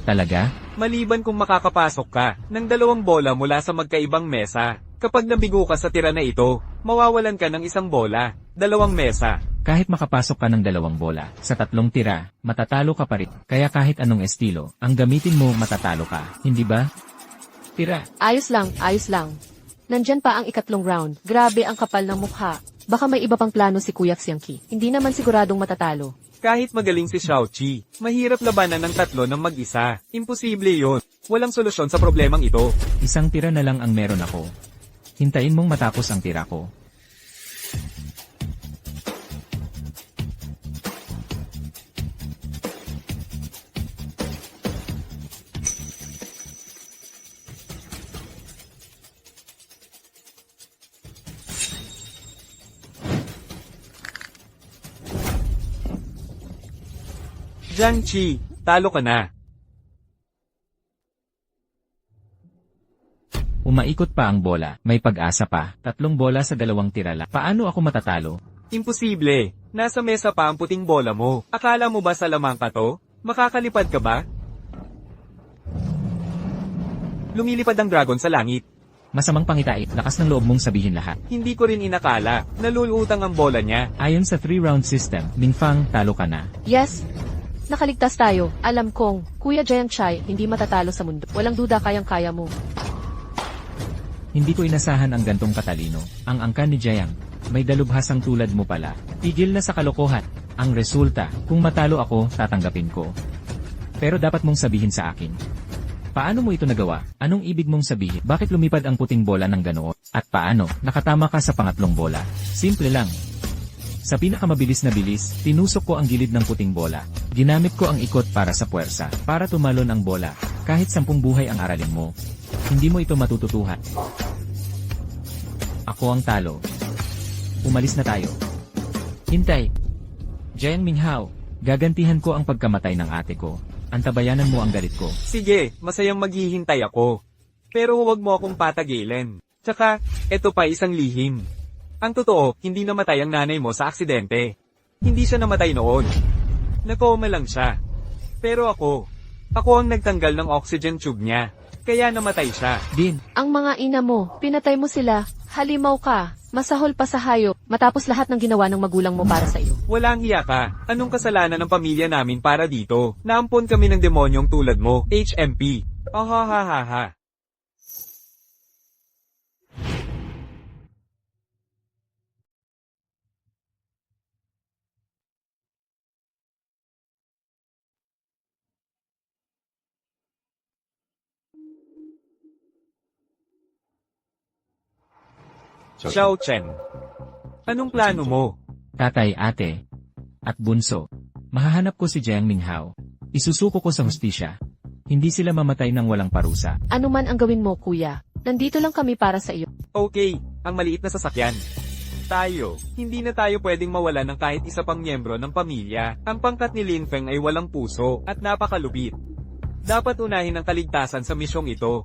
Talaga? Maliban kung makakapasok ka ng 2 bola mula sa magkaibang mesa. Kapag nabigo ka sa tira na ito, mawawalan ka ng 1 bola, 2 mesa. Kahit makapasok ka ng 2 bola, sa 3 tira, matatalo ka pa rin. Kaya kahit anong estilo, ang gamitin mo matatalo ka, hindi ba? Tira. Ayos lang, ayos lang. Nandyan pa ang 2 round. Grabe ang kapal ng mukha. Baka may iba pang plano si Kuya Xiangqi. Hindi naman siguradong matatalo. Kahit magaling si Xiao Qi, mahirap labanan ng 3 ng mag-isa. Imposible yun. Walang solusyon sa problemang ito. 1 tira na lang ang meron ako. Hintayin mong matapos ang tira ko. Jiang Qi, talo ka na. Umaikot pa ang bola, may pag-asa pa, 3 bola sa 2 tira lang. Paano ako matatalo? Imposible. Nasa mesa pa ang puting bola mo. Akala mo ba sa lamang ka to? Makakalipad ka ba? Lumilipad ang dragon sa langit. Masamang pangitai, lakas ng loob mong sabihin lahat. Hindi ko rin inakala. Nalulutang ang bola niya. Ayon sa 3-round system, Mingfang, talo ka na. Yes, nakaligtas tayo. Alam kong, Kuya Jiang Chai, hindi matatalo sa mundo. Walang duda kayang-kaya mo. Hindi ko inasahan ang gantong katalino. Ang angkan ni Jiang, may dalubhasang tulad mo pala. Tigil na sa kalokohan. Ang resulta, kung matalo ako, tatanggapin ko. Pero dapat mong sabihin sa akin. Paano mo ito nagawa? Anong ibig mong sabihin? Bakit lumipad ang puting bola ng ganoon? At paano, nakatama ka sa pangatlong bola? Simple lang. Sa pinakamabilis na bilis, tinusok ko ang gilid ng puting bola. Ginamit ko ang ikot para sa puwersa, para tumalon ang bola. Kahit 10 buhay ang aralin mo, hindi mo ito matututuhan. Ako ang talo. Umalis na tayo. Hintay. Jiang Minghao, gagantihan ko ang pagkamatay ng ate ko. Antabayanan mo ang galit ko. Sige, masayang maghihintay ako. Pero huwag mo akong patagilin. Tsaka, eto pa isang lihim. Ang totoo, hindi namatay ang nanay mo sa aksidente. Hindi siya namatay noon. Nakoma lang siya. Pero ako ang nagtanggal ng oxygen tube niya. Kaya namatay siya. Din, Ang mga ina mo, pinatay mo sila. Halimaw ka. Masahol pa sa hayop. Matapos lahat ng ginawa ng magulang mo para sa iyo. Walang hiya ka. Anong kasalanan ng pamilya namin para dito? Naampon kami ng demonyong tulad mo, HMP. Ahahaha. Xiao Chen. Anong plano mo? tatay, ate, at bunso. Mahahanap ko si Jiang Minghao. Isusuko ko sa hustisya. Hindi sila mamatay ng walang parusa. Ano man ang gawin mo, kuya. Nandito lang kami para sa iyo. Okay, ang maliit na sasakyan. Hindi na tayo pwedeng mawala ng kahit isa pang miyembro ng pamilya. Ang pangkat ni Lin Feng ay walang puso at napakalupit. Dapat unahin ang kaligtasan sa misyong ito.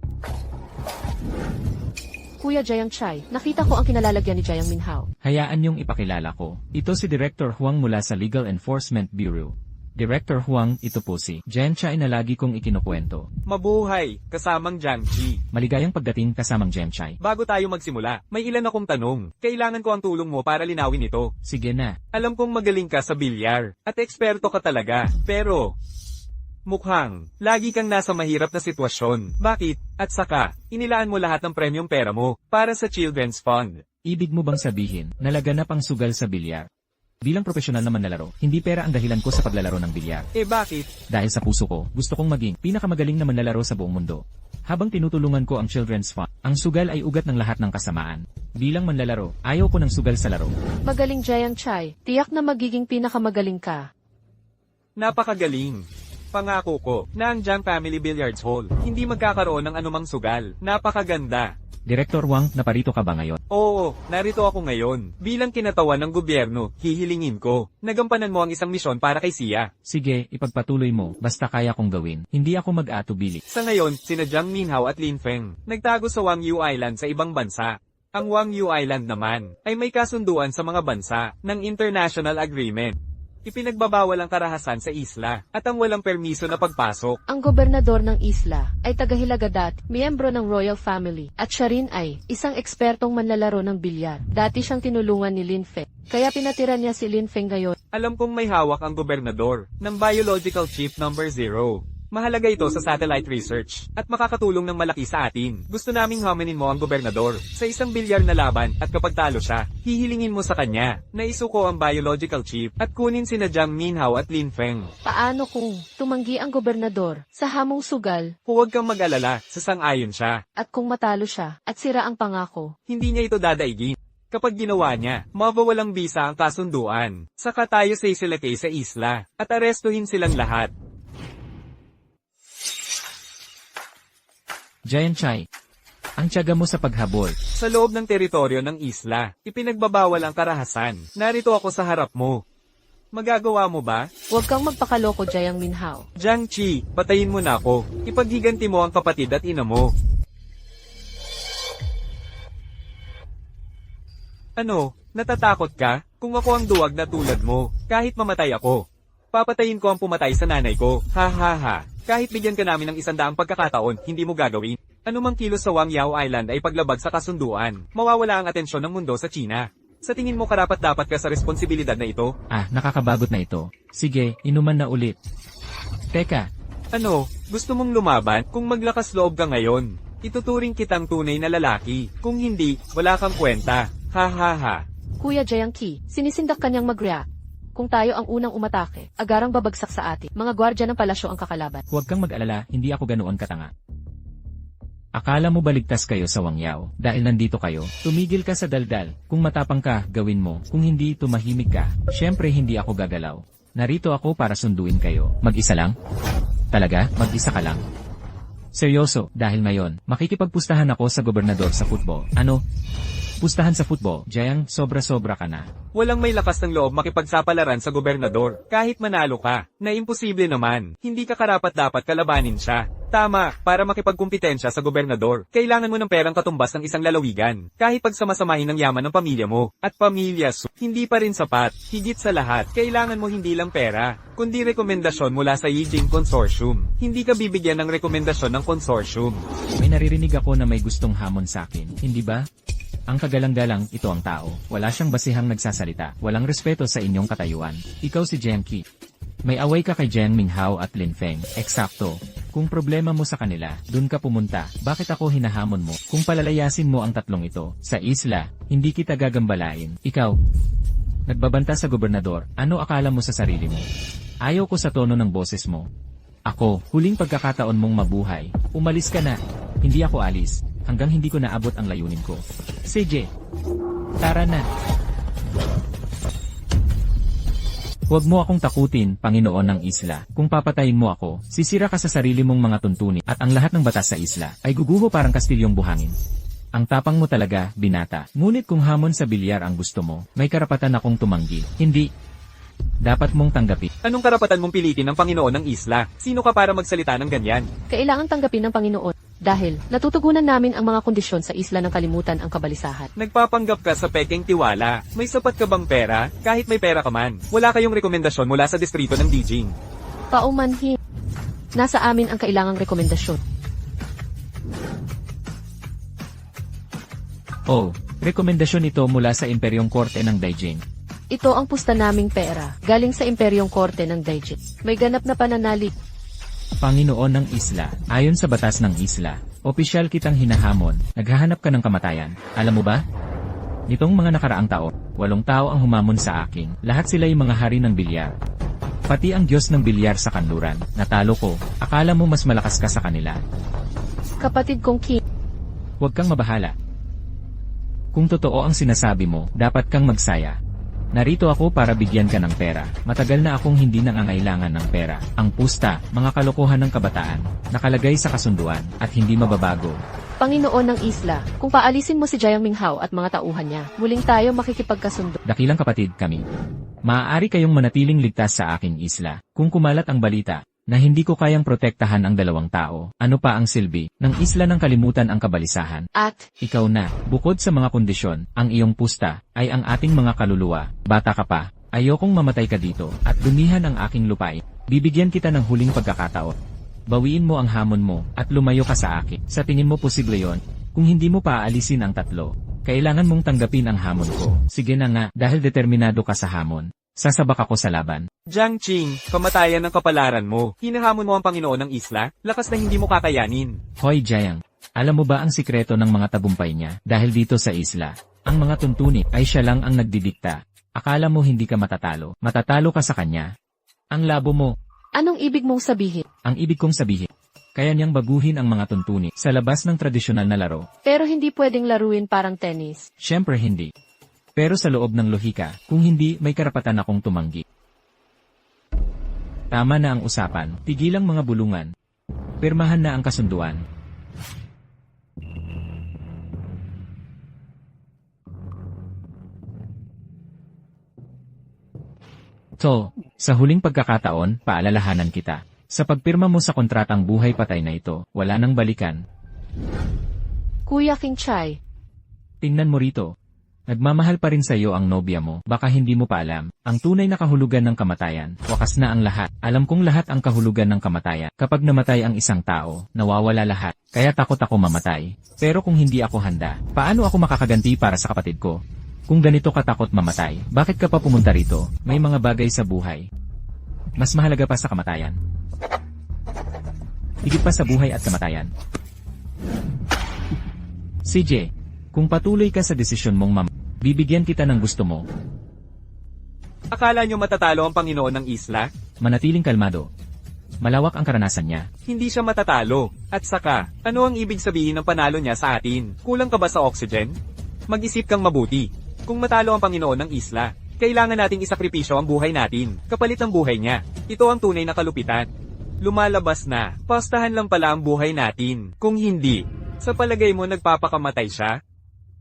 Kuya Jiang Chai, nakita ko ang kinalalagyan ni Jiang Minhao. Hayaan niyong ipakilala ko. Ito si Director Huang mula sa Legal Enforcement Bureau. Director Huang, ito po si Jiang Chai na lagi kong ikinukwento. Mabuhay, kasamang Jiang Chi. Maligayang pagdating kasamang Jiang Chai. Bago tayo magsimula, may ilan akong tanong. Kailangan ko ang tulong mo para linawin ito. Sige na. Alam kong magaling ka sa bilyar, at eksperto ka talaga. Pero, mukhang, lagi kang nasa mahirap na sitwasyon. Bakit? At saka, inilaan mo lahat ng premyong pera mo, para sa Children's Fund. Ibig mo bang sabihin, nalaganap ang sugal sa bilyar? Bilang profesional na manlalaro, hindi pera ang dahilan ko sa paglalaro ng bilyar. Bakit? Dahil sa puso ko, gusto kong maging pinakamagaling na manlalaro sa buong mundo. Habang tinutulungan ko ang Children's Fund, ang sugal ay ugat ng lahat ng kasamaan. Bilang manlalaro, ayaw ko ng sugal sa laro. Magaling Jiang Chai, tiyak na magiging pinakamagaling ka. Napakagaling. Pangako ko, na ang Jiang Family Billiards Hall, hindi magkakaroon ng anumang sugal. Napakaganda. Director Wang, naparito ka ba ngayon? Oo, narito ako ngayon. Bilang kinatawan ng gobyerno, hihilingin ko. Nagampanan mo ang isang misyon para kay Sia. Sige, ipagpatuloy mo, basta kaya kong gawin. Hindi ako mag-atubili. Sa ngayon, sina Jiang Minhao at Lin Feng, nagtago sa Wang Yu Island sa ibang bansa. Ang Wang Yu Island naman, ay may kasunduan sa mga bansa, ng international agreement. Ipinagbabawal ang karahasan sa isla, at ang walang permiso na pagpasok. Ang gobernador ng isla ay taga-Hilagadat, miyembro ng royal family, at siya rin ay isang ekspertong manlalaro ng bilyar. Dati siyang tinulungan ni Lin Feng, kaya pinatira niya si Lin Feng ngayon. Alam kong may hawak ang gobernador, ng Biological Chip Number 0. Mahalaga ito sa satellite research, at makakatulong ng malaki sa atin. Gusto naming hamenin mo ang gobernador, sa isang bilyar na laban, at kapag talo siya, hihilingin mo sa kanya, na isuko ang biological chip, at kunin sina Jiang Minhao at Lin Feng. Paano kung tumanggi ang gobernador sa hamong sugal, Huwag kang mag-alala, sasang-ayon siya. at kung matalo siya, at sira ang pangako? Hindi niya ito dadaigin. Kapag ginawa niya, mabawalang bisa ang kasunduan. Saka tayo sisilakay sa isla, at arestuhin silang lahat. Jiang Chai, ang tiyaga mo sa paghabol. Sa loob ng teritoryo ng isla, ipinagbabawal ang karahasan. Narito ako sa harap mo. Magagawa mo ba? Huwag kang magpakaloko, Jiang Minhao. Jiang Chi, patayin mo na ako. Ipaghiganti mo ang kapatid at ina mo. Ano? Natatakot ka? Kung ako ang duwag na tulad mo, kahit mamatay ako, papatayin ko ang pumatay sa nanay ko. Ha ha ha. Kahit bigyan ka namin ng 100 pagkakataon, hindi mo gagawin. Anumang kilos sa Wang Yao Island ay paglabag sa kasunduan. Mawawala ang atensyon ng mundo sa China. Sa tingin mo karapat-dapat ka sa responsibilidad na ito? Nakakabagot na ito. Sige, inuman na ulit. Teka, Ano, gusto mong lumaban? Kung maglakas loob ka ngayon, ituturing kitang tunay na lalaki. Kung hindi, wala kang kwenta. Ha ha ha. Kuya Jiangqi, sinisindak kanyang mag-react. Kung tayo ang unang umatake, agarang babagsak sa atin. Mga gwardya ng palasyo ang kakalaban. huwag kang mag-alala, hindi ako ganoon katanga. Akala mo baligtas kayo sa Wang Yao, dahil nandito kayo, tumigil ka sa daldal. Kung matapang ka, gawin mo. Kung hindi, tumahimik ka. Siyempre hindi ako gagalaw. Narito ako para sunduin kayo. Mag-isa lang? Talaga, mag-isa ka lang? Seryoso, dahil ngayon, makikipagpustahan ako sa gobernador sa football. Ano? Pustahan sa football, Jiang, sobra-sobra ka na. Walang may lakas ng loob makipagsapalaran sa gobernador. Kahit manalo ka, na imposible naman. Hindi ka karapat-dapat kalabanin siya. Tama, para makipagkumpetensya sa gobernador, kailangan mo ng perang katumbas ng isang lalawigan. Kahit pagsamasamahin ng yaman ng pamilya mo, at pamilya hindi pa rin sapat. Higit sa lahat, kailangan mo hindi lang pera, kundi rekomendasyon mula sa Yijing Consortium. Hindi ka bibigyan ng rekomendasyon ng consortium. May naririnig ako na may gustong hamon sa akin, hindi ba? Ang kagalang-galang, ito ang tao. Wala siyang basihang nagsasalita. Walang respeto sa inyong katayuan. Ikaw si Jiangqi. May away ka kay Jiang Minghao at Lin Feng. Eksakto. Kung problema mo sa kanila, dun ka pumunta. Bakit ako hinahamon mo? Kung palalayasin mo ang tatlong ito, sa isla, hindi kita gagambalain. Ikaw, nagbabanta sa gobernador, ano akala mo sa sarili mo? Ayaw ko sa tono ng boses mo. Ako, huling pagkakataon mong mabuhay. Umalis ka na. Hindi ako alis. Hanggang hindi ko naabot ang layunin ko. Sige. Tara na. Huwag mo akong takutin, Panginoon ng isla. Kung papatayin mo ako, sisira ka sa sarili mong mga tuntunin at ang lahat ng batas sa isla ay guguho parang kastilyong buhangin. Ang tapang mo talaga, binata. Ngunit kung hamon sa bilyar ang gusto mo, may karapatan akong tumanggi. Hindi. Dapat mong tanggapin. Anong karapatan mong pilitin ng Panginoon ng isla? Sino ka para magsalita ng ganyan? Kailangang tanggapin ng Panginoon. Dahil, natutugunan namin ang mga kondisyon sa isla ng kalimutan ang kabalisahan. Nagpapanggap ka sa pekeng tiwala. May sapat ka bang pera? Kahit may pera ka man. Wala kayong rekomendasyon mula sa distrito ng Beijing. Paumanhin. Nasa amin ang kailangang rekomendasyon. Oh, rekomendasyon ito mula sa Imperyong Korte ng Daijing. Ito ang pusta naming pera, galing sa Imperyong Korte ng Daijing. May ganap na pananalig. Panginoon ng isla, ayon sa batas ng isla, opisyal kitang hinahamon, naghahanap ka ng kamatayan. Alam mo ba? Nitong mga nakaraang taon, 8 tao ang humamon sa akin, lahat sila ay mga hari ng bilyar. Pati ang Diyos ng bilyar sa kanluran, natalo ko, akala mo mas malakas ka sa kanila. Kapatid kong King, Huwag kang mabahala. Kung totoo ang sinasabi mo, dapat kang magsaya. Narito ako para bigyan ka ng pera. Matagal na akong hindi nangangailangan ng pera. Ang pusta, mga kalokohan ng kabataan, nakalagay sa kasunduan, at hindi mababago. Panginoon ng isla, kung paalisin mo si Jiang Minghao at mga tauhan niya, muling tayo makikipagkasundo. Dakilang kapatid kami. Maaari kayong manatiling ligtas sa aking isla. Kung kumalat ang balita, na hindi ko kayang protektahan ang 2 tao, ano pa ang silbi, ng isla ng kalimutan ang kabalisahan? At, Ikaw na, bukod sa mga kondisyon, ang iyong pusta, ay ang ating mga kaluluwa. Bata ka pa, ayokong mamatay ka dito, at dumihan ang aking lupain. Bibigyan kita ng huling pagkakataon. Bawiin mo ang hamon mo, at lumayo ka sa akin. Sa tingin mo posible yon? Kung hindi mo paaalisin ang 3, kailangan mong tanggapin ang hamon ko. Sige na nga, dahil determinado ka sa hamon. Sasabak ako sa laban. Jiang Qing, kamatayan ng kapalaran mo. Hinahamon mo ang Panginoon ng isla? Lakas na hindi mo kakayanin. Hoy Jiang, alam mo ba ang sikreto ng mga tagumpay niya? Dahil dito sa isla, ang mga tuntunin ay siya lang ang nagdidikta. Akala mo hindi ka matatalo. Matatalo ka sa kanya. Ang labo mo. anong ibig mong sabihin? Ang ibig kong sabihin, kaya niyang baguhin ang mga tuntunin sa labas ng tradisyonal na laro. Pero hindi pwedeng laruin parang tennis. Siyempre hindi. Pero sa loob ng lohika, kung hindi, may karapatan akong tumanggi. Tama na ang usapan, tigilang mga bulungan. Pirmahan na ang kasunduan. So, sa huling pagkakataon, paalalahanan kita. Sa pagpirma mo sa kontratang buhay patay na ito, wala nang balikan. Kuya King Chai, Tingnan mo rito. Nagmamahal pa rin sa'yo ang nobya mo, baka hindi mo pa alam. Ang tunay na kahulugan ng kamatayan, wakas na ang lahat. Alam kong lahat ang kahulugan ng kamatayan. Kapag namatay ang isang tao, nawawala lahat. Kaya takot ako mamatay. Pero kung hindi ako handa, paano ako makakaganti para sa kapatid ko? Kung ganito katakot mamatay, bakit ka pa pumunta rito? May mga bagay sa buhay mas mahalaga pa sa kamatayan. Higit pa sa buhay at kamatayan. CJ, kung patuloy ka sa desisyon mong bibigyan kita ng gusto mo, Akala nyo matatalo ang Panginoon ng isla? manatiling kalmado. Malawak ang karanasan niya. Hindi siya matatalo. At saka, ano ang ibig sabihin ng panalo niya sa atin? Kulang ka ba sa oxygen? Mag-isip kang mabuti. Kung matalo ang Panginoon ng isla, kailangan nating isakripisyo ang buhay natin, kapalit ng buhay niya. Ito ang tunay na kalupitan. Lumalabas na, pastahan lang pala ang buhay natin. Kung hindi, sa palagay mo nagpapakamatay siya?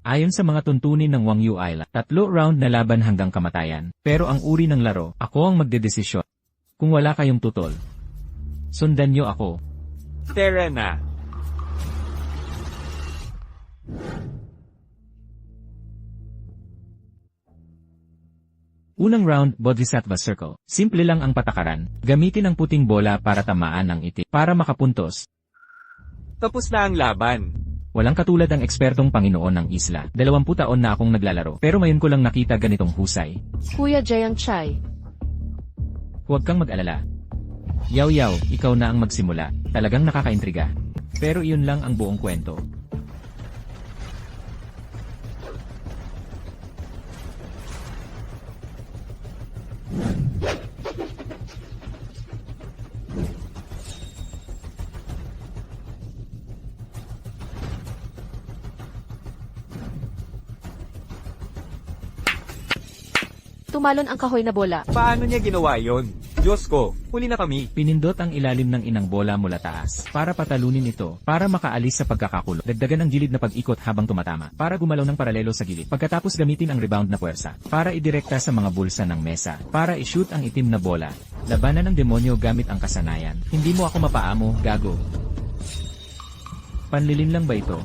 Ayon sa mga tuntunin ng Wang Yu Island, 3 round na laban hanggang kamatayan. Pero ang uri ng laro, ako ang magdedesisyon. Kung wala kayong tutol, sundan niyo ako. Tara na. Unang round, Bodhisattva Circle. Simple lang ang patakaran. Gamitin ang puting bola para tamaan ang itim. Para makapuntos. Tapos na ang laban. Walang katulad ang ekspertong Panginoon ng isla. 20 taon na akong naglalaro. Pero ngayon ko lang nakita ganitong husay. Kuya Jayang Chai. Huwag kang mag-alala. Yaw, ikaw na ang magsimula. Talagang nakakaintriga. Pero iyon lang ang buong kwento. Tumalon ang kahoy na bola. Paano niya ginawa yon? Diyos ko, huli na kami. Pinindot ang ilalim ng inang bola mula taas para patalunin ito para makaalis sa pagkakakulo. Dagdagan ang gilid na pag-ikot habang tumatama para gumalaw ng paralelo sa gilid. Pagkatapos gamitin ang rebound na puwersa para idirekta sa mga bulsa ng mesa para i-shoot ang itim na bola. Labanan ng demonyo gamit ang kasanayan. Hindi mo ako mapaamo, gago. Panlilin lang ba ito?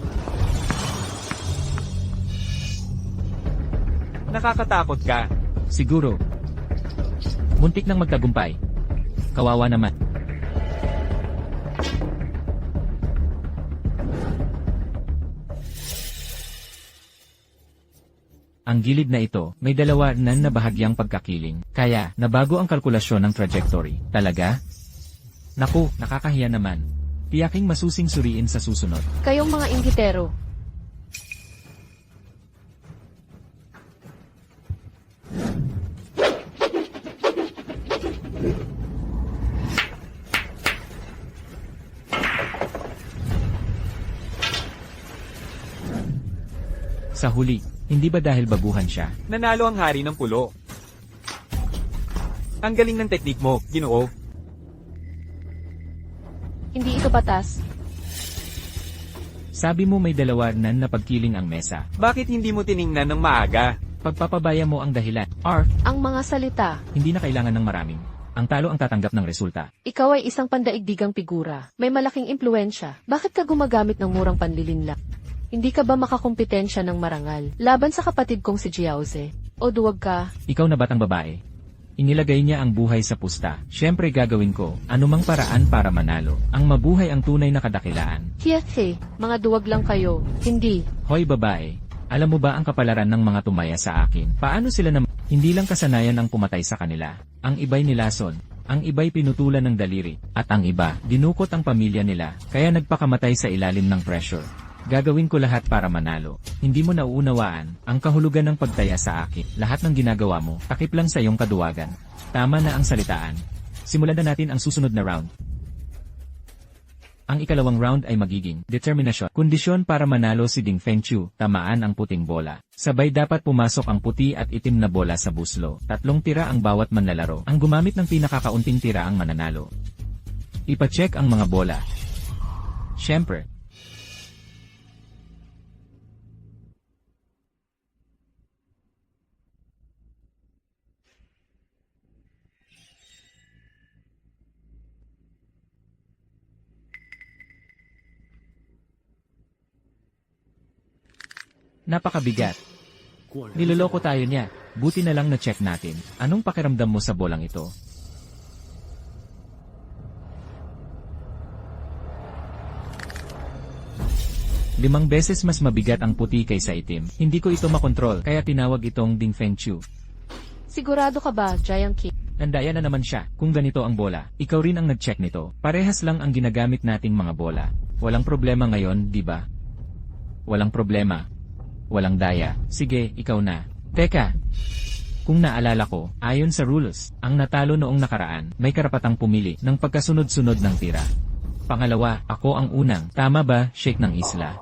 Nakakatakot ka. Siguro. Muntik nang magtagumpay. Kawawa naman. Ang gilid na ito, may dalawa na bahagyang pagkakiling. Kaya, nabago ang kalkulasyon ng trajectory. Talaga? Naku, nakakahiya naman. Tiyaking masusing suriin sa susunod. Kayong mga inggitero. Sa huli, hindi ba dahil baguhan siya? Nanalo ang hari ng pulo. Ang galing ng teknik mo, Ginoo. Hindi ito patas. Sabi mo may dalawa na pagkiling ang mesa. Bakit hindi mo tiningnan ng maaga? Pagpapabaya mo ang dahilan. Arf, Ang mga salita. hindi na kailangan ng maraming. Ang talo ang tatanggap ng resulta. Ikaw ay isang pandaigdigang figura. May malaking impluensya. Bakit ka gumagamit ng murang panlilinlang? Hindi ka ba makakumpetensya ng marangal? Laban sa kapatid kong si Jiaoze. O duwag ka? Ikaw na batang babae. Inilagay niya ang buhay sa pusta. Siyempre gagawin ko, anumang paraan para manalo. Ang mabuhay ang tunay na kadakilaan. Hiyahe, mga duwag lang kayo. Hindi. Hoy babae, alam mo ba ang kapalaran ng mga tumaya sa akin? Paano sila na hindi lang kasanayan ang pumatay sa kanila? Ang iba'y nilason, ang iba'y pinutulan ng daliri, at ang iba, dinukot ang pamilya nila, kaya nagpakamatay sa ilalim ng pressure. Gagawin ko lahat para manalo. Hindi mo nauunawaan ang kahulugan ng pagtaya sa akin. Lahat ng ginagawa mo, takip lang sa iyong kaduwagan. Tama na ang salitaan. Simulan na natin ang susunod na round. Ang ikalawang round ay magiging determinasyon. Kondisyon para manalo si Ding Fengchu, tamaan ang puting bola. Sabay dapat pumasok ang puti at itim na bola sa buslo. 3 tira ang bawat manlalaro. Ang gumamit ng pinakakaunting tira ang mananalo. Ipacheck ang mga bola. Siyempre. Napakabigat. Niloloko tayo niya. Buti na lang na-check natin. Anong pakiramdam mo sa bolang ito? Limang beses mas mabigat ang puti kaysa itim. Hindi ko ito makontrol, kaya tinawag itong Ding Feng Chu. Sigurado ka ba, Giant King? Nandaya na naman siya. Kung ganito ang bola, ikaw rin ang nag-check nito. Parehas lang ang ginagamit nating mga bola. Walang problema ngayon, di ba? Walang problema. Walang daya. Sige, ikaw na. Teka. Kung naalala ko, ayon sa rules, ang natalo noong nakaraan, may karapatang pumili ng pagkasunod-sunod ng tira. Pangalawa, ako ang unang. Tama ba, Sheikh ng Isla?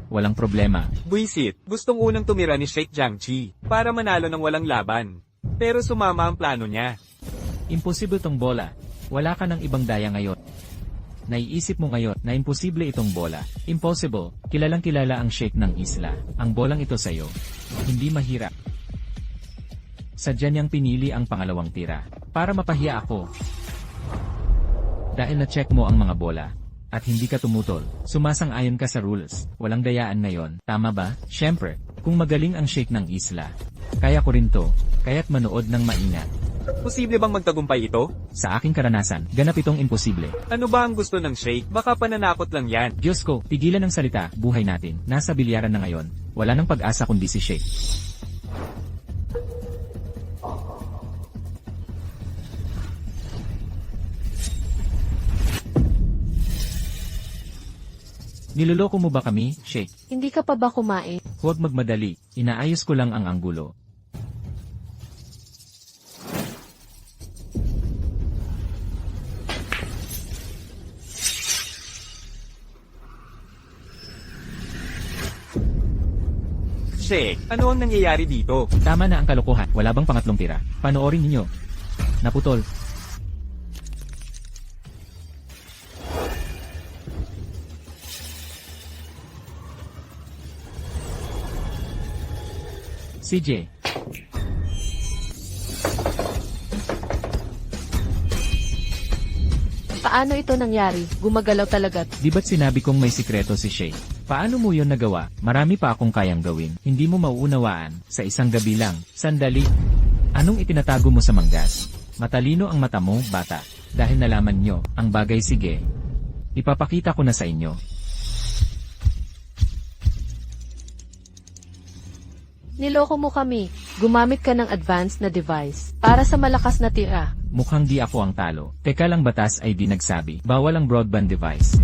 Walang problema. Buisit, gustong unang tumira ni Sheikh Jiangqi para manalo ng walang laban. Pero sumama ang plano niya. Imposible tong bola. Wala ka ng ibang daya ngayon. Naiisip mo ngayon na imposible itong bola. Impossible. Kilalang kilala ang Sheikh ng Isla. Ang bolang ito sa'yo. Hindi mahirap. Sadya niyang pinili ang pangalawang tira. Para mapahiya ako. Dahil na-check mo ang mga bola. At hindi ka tumutol. Sumasang-ayon ka sa rules. Walang dayaan ngayon. Tama ba? Siyempre. Kung magaling ang Sheikh ng Isla. Kaya ko rin to. Kaya't manood ng maingat. Posible bang magtagumpay ito? Sa aking karanasan, ganap itong imposible. Ano ba ang gusto ng Sheikh? Baka pananakot lang yan. Diyos ko, tigilan ng salita, buhay natin. Nasa bilyaran na ngayon. Wala nang pag-asa kundi si Sheikh. Niloloko mo ba kami, Sheikh? Hindi ka pa ba kumain? Huwag magmadali. Inaayos ko lang ang anggulo. Sheikh, ano ang nangyayari dito? Tama na ang kalokohan. Wala bang pangatlong tira? Panoorin ninyo. Naputol. CJ. Paano ito nangyari? Gumagalaw talaga. Di ba't sinabi kong may sikreto si Shay? Paano mo yon nagawa? Marami pa akong kayang gawin. Hindi mo mauunawaan. Sa isang gabi lang. Sandali. Anong itinatago mo sa manggas? Matalino ang mata mo, bata. Dahil nalaman nyo, ang bagay sige. Ipapakita ko na sa inyo. Niloko mo kami. Gumamit ka ng advanced na device para sa malakas na tira. Mukhang di ako ang talo. Teka lang, batas ay di nagsabi. Bawal ang broadband device.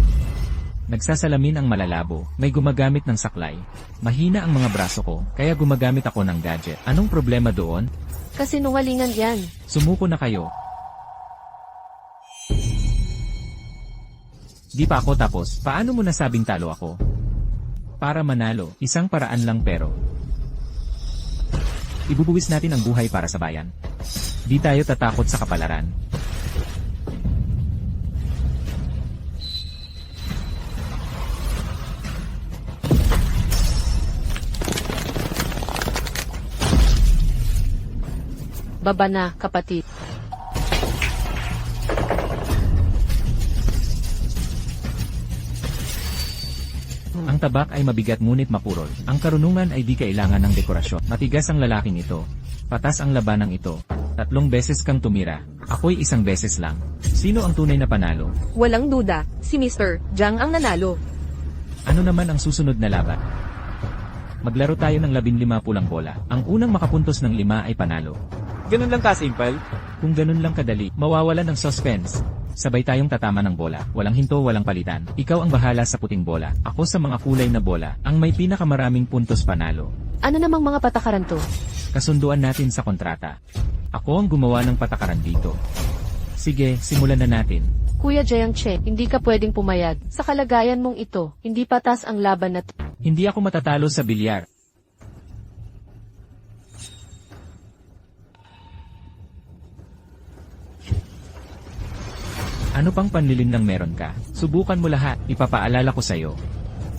Nagsasalamin ang malalabo. May gumagamit ng saklay. Mahina ang mga braso ko, kaya gumagamit ako ng gadget. Anong problema doon? Kasi nungalingan yan. Sumuko na kayo. Di pa ako tapos. Paano mo nasabing talo ako? Para manalo, isang paraan lang pero. Ibubuwis natin ang buhay para sa bayan. Di tayo tatakot sa kapalaran. Baba na, kapatid. Ang tabak ay mabigat ngunit mapurol. Ang karunungan ay di kailangan ng dekorasyon. Matigas ang lalaking ito. Patas ang labanang ito. 3 beses kang tumira. Ako'y 1 beses lang. Sino ang tunay na panalo? Walang duda, si Mr. Jiang ang nanalo. Ano naman ang susunod na laban? Maglaro tayo ng 15 pulang bola. Ang unang makapuntos ng 5 ay panalo. Ganun lang kasimple? Kung ganun lang kadali, mawawalan ng suspense. Sabay tayong tatama ng bola. Walang hinto, walang palitan. Ikaw ang bahala sa puting bola. Ako sa mga kulay na bola. Ang may pinakamaraming puntos panalo. Ano namang mga patakaran to? Kasunduan natin sa kontrata. Ako ang gumawa ng patakaran dito. Sige, simulan na natin. Kuya Jiangche, hindi ka pwedeng pumayag. Sa kalagayan mong ito, hindi patas ang laban na Hindi ako matatalo sa bilyar. Ano pang panlilinlang meron ka? Subukan mo lahat, ipapaalala ko sa'yo.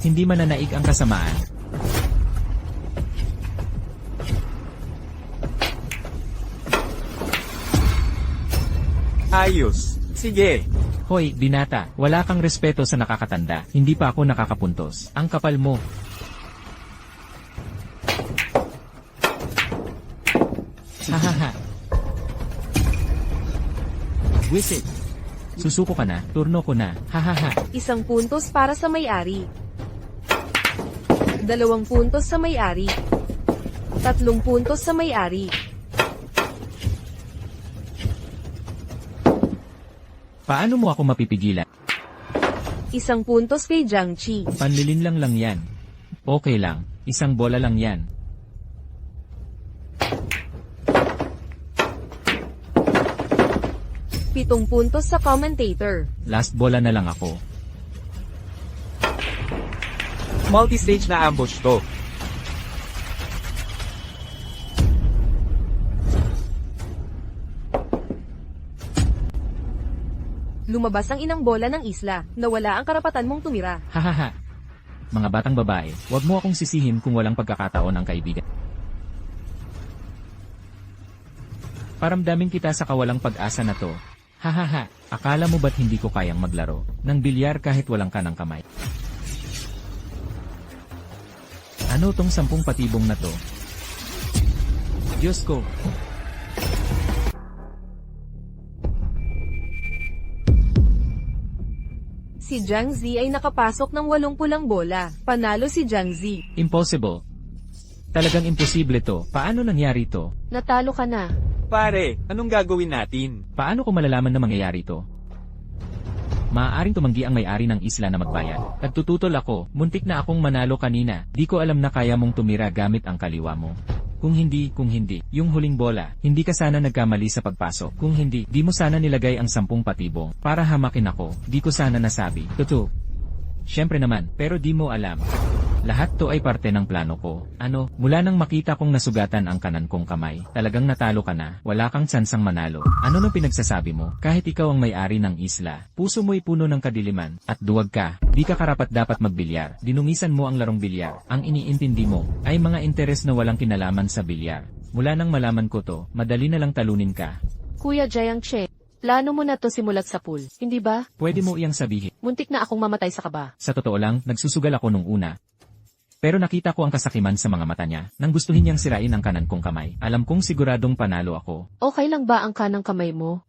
Hindi mananaig ang kasamaan. Ayos. Sige. Hoy, binata, wala kang respeto sa nakakatanda. Hindi pa ako nakakapuntos. Ang kapal mo. Hahaha. Wisit. Susuko ka na, turno ko na. Hahaha. 1 puntos para sa may-ari. 2 puntos sa may-ari. 3 puntos sa may-ari. Paano mo ako mapipigilan? 1 puntos kay Jiang Qi. Panlilin lang yan. Okay lang, 1 bola lang yan. 7 puntos sa commentator. Last bola na lang ako. Multi-stage na ambush to. Lumabas ang inang bola ng isla. Nawala ang karapatan mong tumira. Hahaha. Mga batang babae, wag mo akong sisihin kung walang pagkakataon ang kaibigan. Paramdamin kita sa kawalang pag-asa na to. Hahaha. Akala mo ba't hindi ko kayang maglaro ng bilyar kahit walang kanang kamay? Ano tong 10 patibong na to? Diyos ko. Si Jiang Zi ay nakapasok ng 8 pulang bola. Panalo si Jiang Zi. Impossible. Talagang imposible to. Paano nangyari to? Natalo ka na. Pare, anong gagawin natin? Paano ko malalaman na mangyayari to? Maaaring tumanggi ang may-ari ng isla na magbayad. Nagtututol ako, muntik na akong manalo kanina. Di ko alam na kaya mong tumira gamit ang kaliwa mo. Kung hindi, yung huling bola, hindi ka sana nagkamali sa pagpasok. Kung hindi, di mo sana nilagay ang 10 patibong. Para hamakin ako, di ko sana nasabi. Totoo. Siyempre naman, pero di mo alam. Lahat to ay parte ng plano ko. Ano, mula nang makita kong nasugatan ang kanan kong kamay, talagang natalo ka na, wala kang tsansang manalo. Ano nang pinagsasabi mo? Kahit ikaw ang may-ari ng isla, puso mo'y puno ng kadiliman, at duwag ka, di ka karapat dapat magbilyar. Dinumisan mo ang larong bilyar. Ang iniintindi mo, ay mga interes na walang kinalaman sa bilyar. Mula nang malaman ko to, madali na lang talunin ka. Kuya Jiang Che, plano mo na to simulat sa pool, hindi ba? Pwede mo iyang sabihin. Muntik na akong mamatay sa kaba. Sa totoo lang, nagsusugal ako nung una. Pero nakita ko ang kasakiman sa mga mata niya, nang gustuhin niyang sirain ang kanan kong kamay. Alam kong siguradong panalo ako. Okay lang ba ang kanang kamay mo?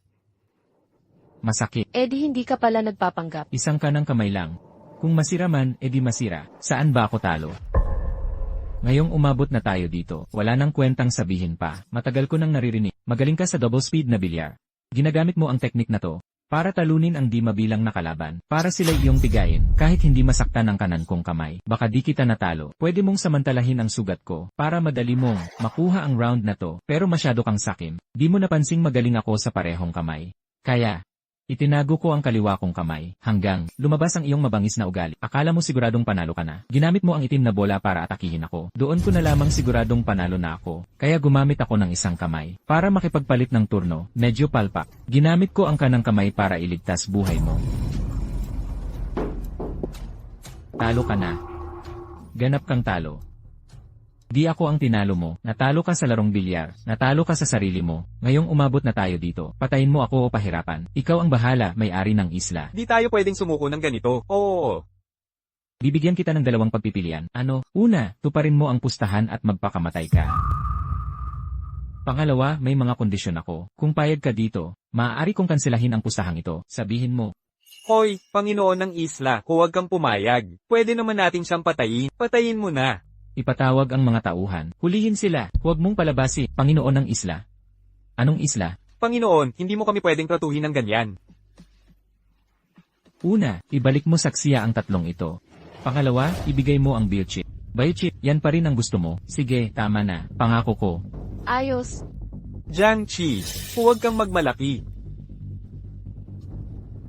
Masakit. Di hindi ka pala nagpapanggap. Isang kanang kamay lang. Kung masira man, edi masira. Saan ba ako talo? Ngayong umabot na tayo dito, wala nang kwentang sabihin pa. Matagal ko nang naririnig. Magaling ka sa double speed na bilyar. Ginagamit mo ang teknik na to para talunin ang di mabilang na kalaban, para sila iyong pigayin, kahit hindi masaktan ang kanan kong kamay. Baka di kita natalo. Pwede mong samantalahin ang sugat ko, para madali mong makuha ang round na to, pero masyado kang sakim. Di mo napansing magaling ako sa parehong kamay. Kaya, itinago ko ang kaliwa kong kamay, hanggang lumabas ang iyong mabangis na ugali. Akala mo siguradong panalo ka na. Ginamit mo ang itim na bola para atakihin ako. Doon ko na lamang siguradong panalo na ako. Kaya gumamit ako ng isang kamay. Para makipagpalit ng turno, medyo palpak. Ginamit ko ang kanang kamay para iligtas buhay mo. Talo ka na. Ganap kang talo. Di ako ang tinalo mo, natalo ka sa larong bilyar, natalo ka sa sarili mo, ngayong umabot na tayo dito, patayin mo ako o pahirapan, ikaw ang bahala, may-ari ng isla. Di tayo pwedeng sumuko ng ganito. Oo. Bibigyan kita ng 2 pagpipilian. Ano? Una, tuparin mo ang pustahan at magpakamatay ka. Pangalawa, may mga kondisyon ako. Kung payag ka dito, maaari kong kanselahin ang pustahang ito. Sabihin mo, Hoy, Panginoon ng isla, huwag kang pumayag. Pwede naman natin siyang patayin. Patayin mo na. ipatawag ang mga tauhan. Hulihin sila, huwag mong palabasi, Panginoon ng isla. Anong isla? Panginoon, hindi mo kami pwedeng tratuhin ng ganyan. Una, ibalik mo saksiya ang 3 ito. Pangalawa, ibigay mo ang biochip. Biochip, yan pa rin ang gusto mo. Sige, tama na, pangako ko. Ayos. Jiang Qi, huwag kang magmalaki.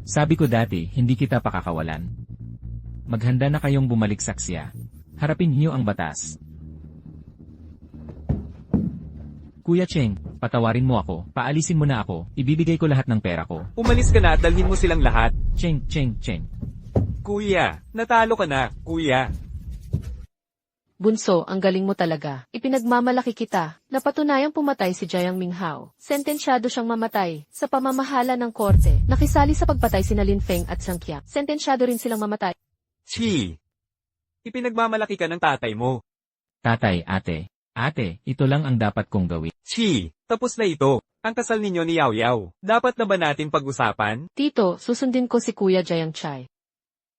Sabi ko dati, hindi kita pakakawalan. Maghanda na kayong bumalik saksiya. Harapin niyo ang batas. Kuya Cheng, patawarin mo ako, paalisin mo na ako, ibibigay ko lahat ng pera ko. Umalis ka na at dalhin mo silang lahat. Cheng. Kuya, natalo ka na, kuya. Bunso, ang galing mo talaga. Ipinagmamalaki kita. Napatunayang pumatay si Jiang Minghao. Sentensyado siyang mamatay sa pamamahala ng korte. Nakisali sa pagpatay sina Lin Feng at Zhang Qiang. Sentensyado rin silang mamatay. Chi, ipinagmamalaki ka ng tatay mo. Tatay, ate. Ate, ito lang ang dapat kong gawin. Chi, tapos na ito. Ang kasal ninyo ni Yao Yao. Dapat na ba natin pag-usapan? Tito, susundin ko si Kuya Jayang Chai.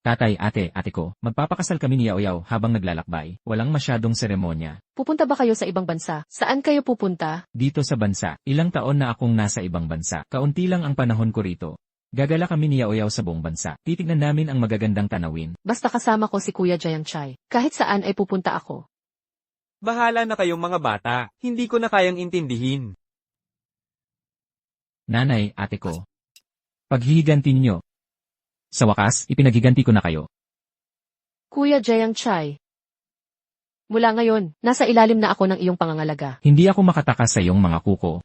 Tatay, ate ko, magpapakasal kami ni Yao Yao habang naglalakbay. Walang masyadong seremonya. Pupunta ba kayo sa ibang bansa? Saan kayo pupunta? Dito sa bansa, ilang taon na akong nasa ibang bansa. Kaunti lang ang panahon ko rito. Gagala kami ni Yao Yao sa buong bansa. Titignan namin ang magagandang tanawin. Basta kasama ko si Kuya Jayang Chai. Kahit saan ay pupunta ako. Bahala na kayong mga bata. Hindi ko na kayang intindihin. Nanay, ate ko. Paghihiganti niyo. Sa wakas, ipinaghiganti ko na kayo. Kuya Jayang Chai. Mula ngayon, nasa ilalim na ako ng iyong pangangalaga. Hindi ako makatakas sa iyong mga kuko.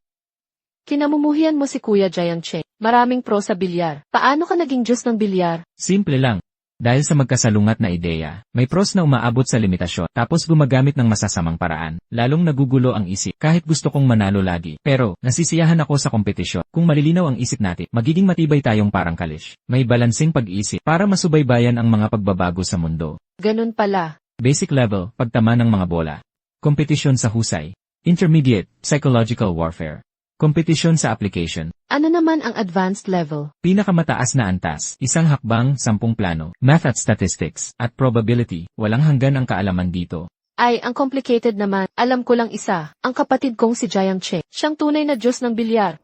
Kinamumuhian mo si Kuya Jayang Chai. Maraming pro sa bilyar. Paano ka naging Diyos ng bilyar? Simple lang. Dahil sa magkasalungat na ideya, may pros na umaabot sa limitasyon, tapos gumagamit ng masasamang paraan. Lalong nagugulo ang isip, kahit gusto kong manalo lagi. Pero, nasisiyahan ako sa kompetisyon. Kung malilinaw ang isip natin, magiging matibay tayong parang kalish. May balansing pag-iisip, para masubaybayan ang mga pagbabago sa mundo. Ganun pala. Basic level, pagtama ng mga bola. Kompetisyon sa husay. Intermediate, psychological warfare. Kompetisyon sa application. Ano naman ang advanced level? Pinakamataas na antas, isang hakbang, 10 plano, math at statistics, at probability, walang hanggan ang kaalaman dito. Ay, ang complicated naman. Alam ko lang isa, ang kapatid kong si Jayang Che. Siyang tunay na Diyos ng bilyar.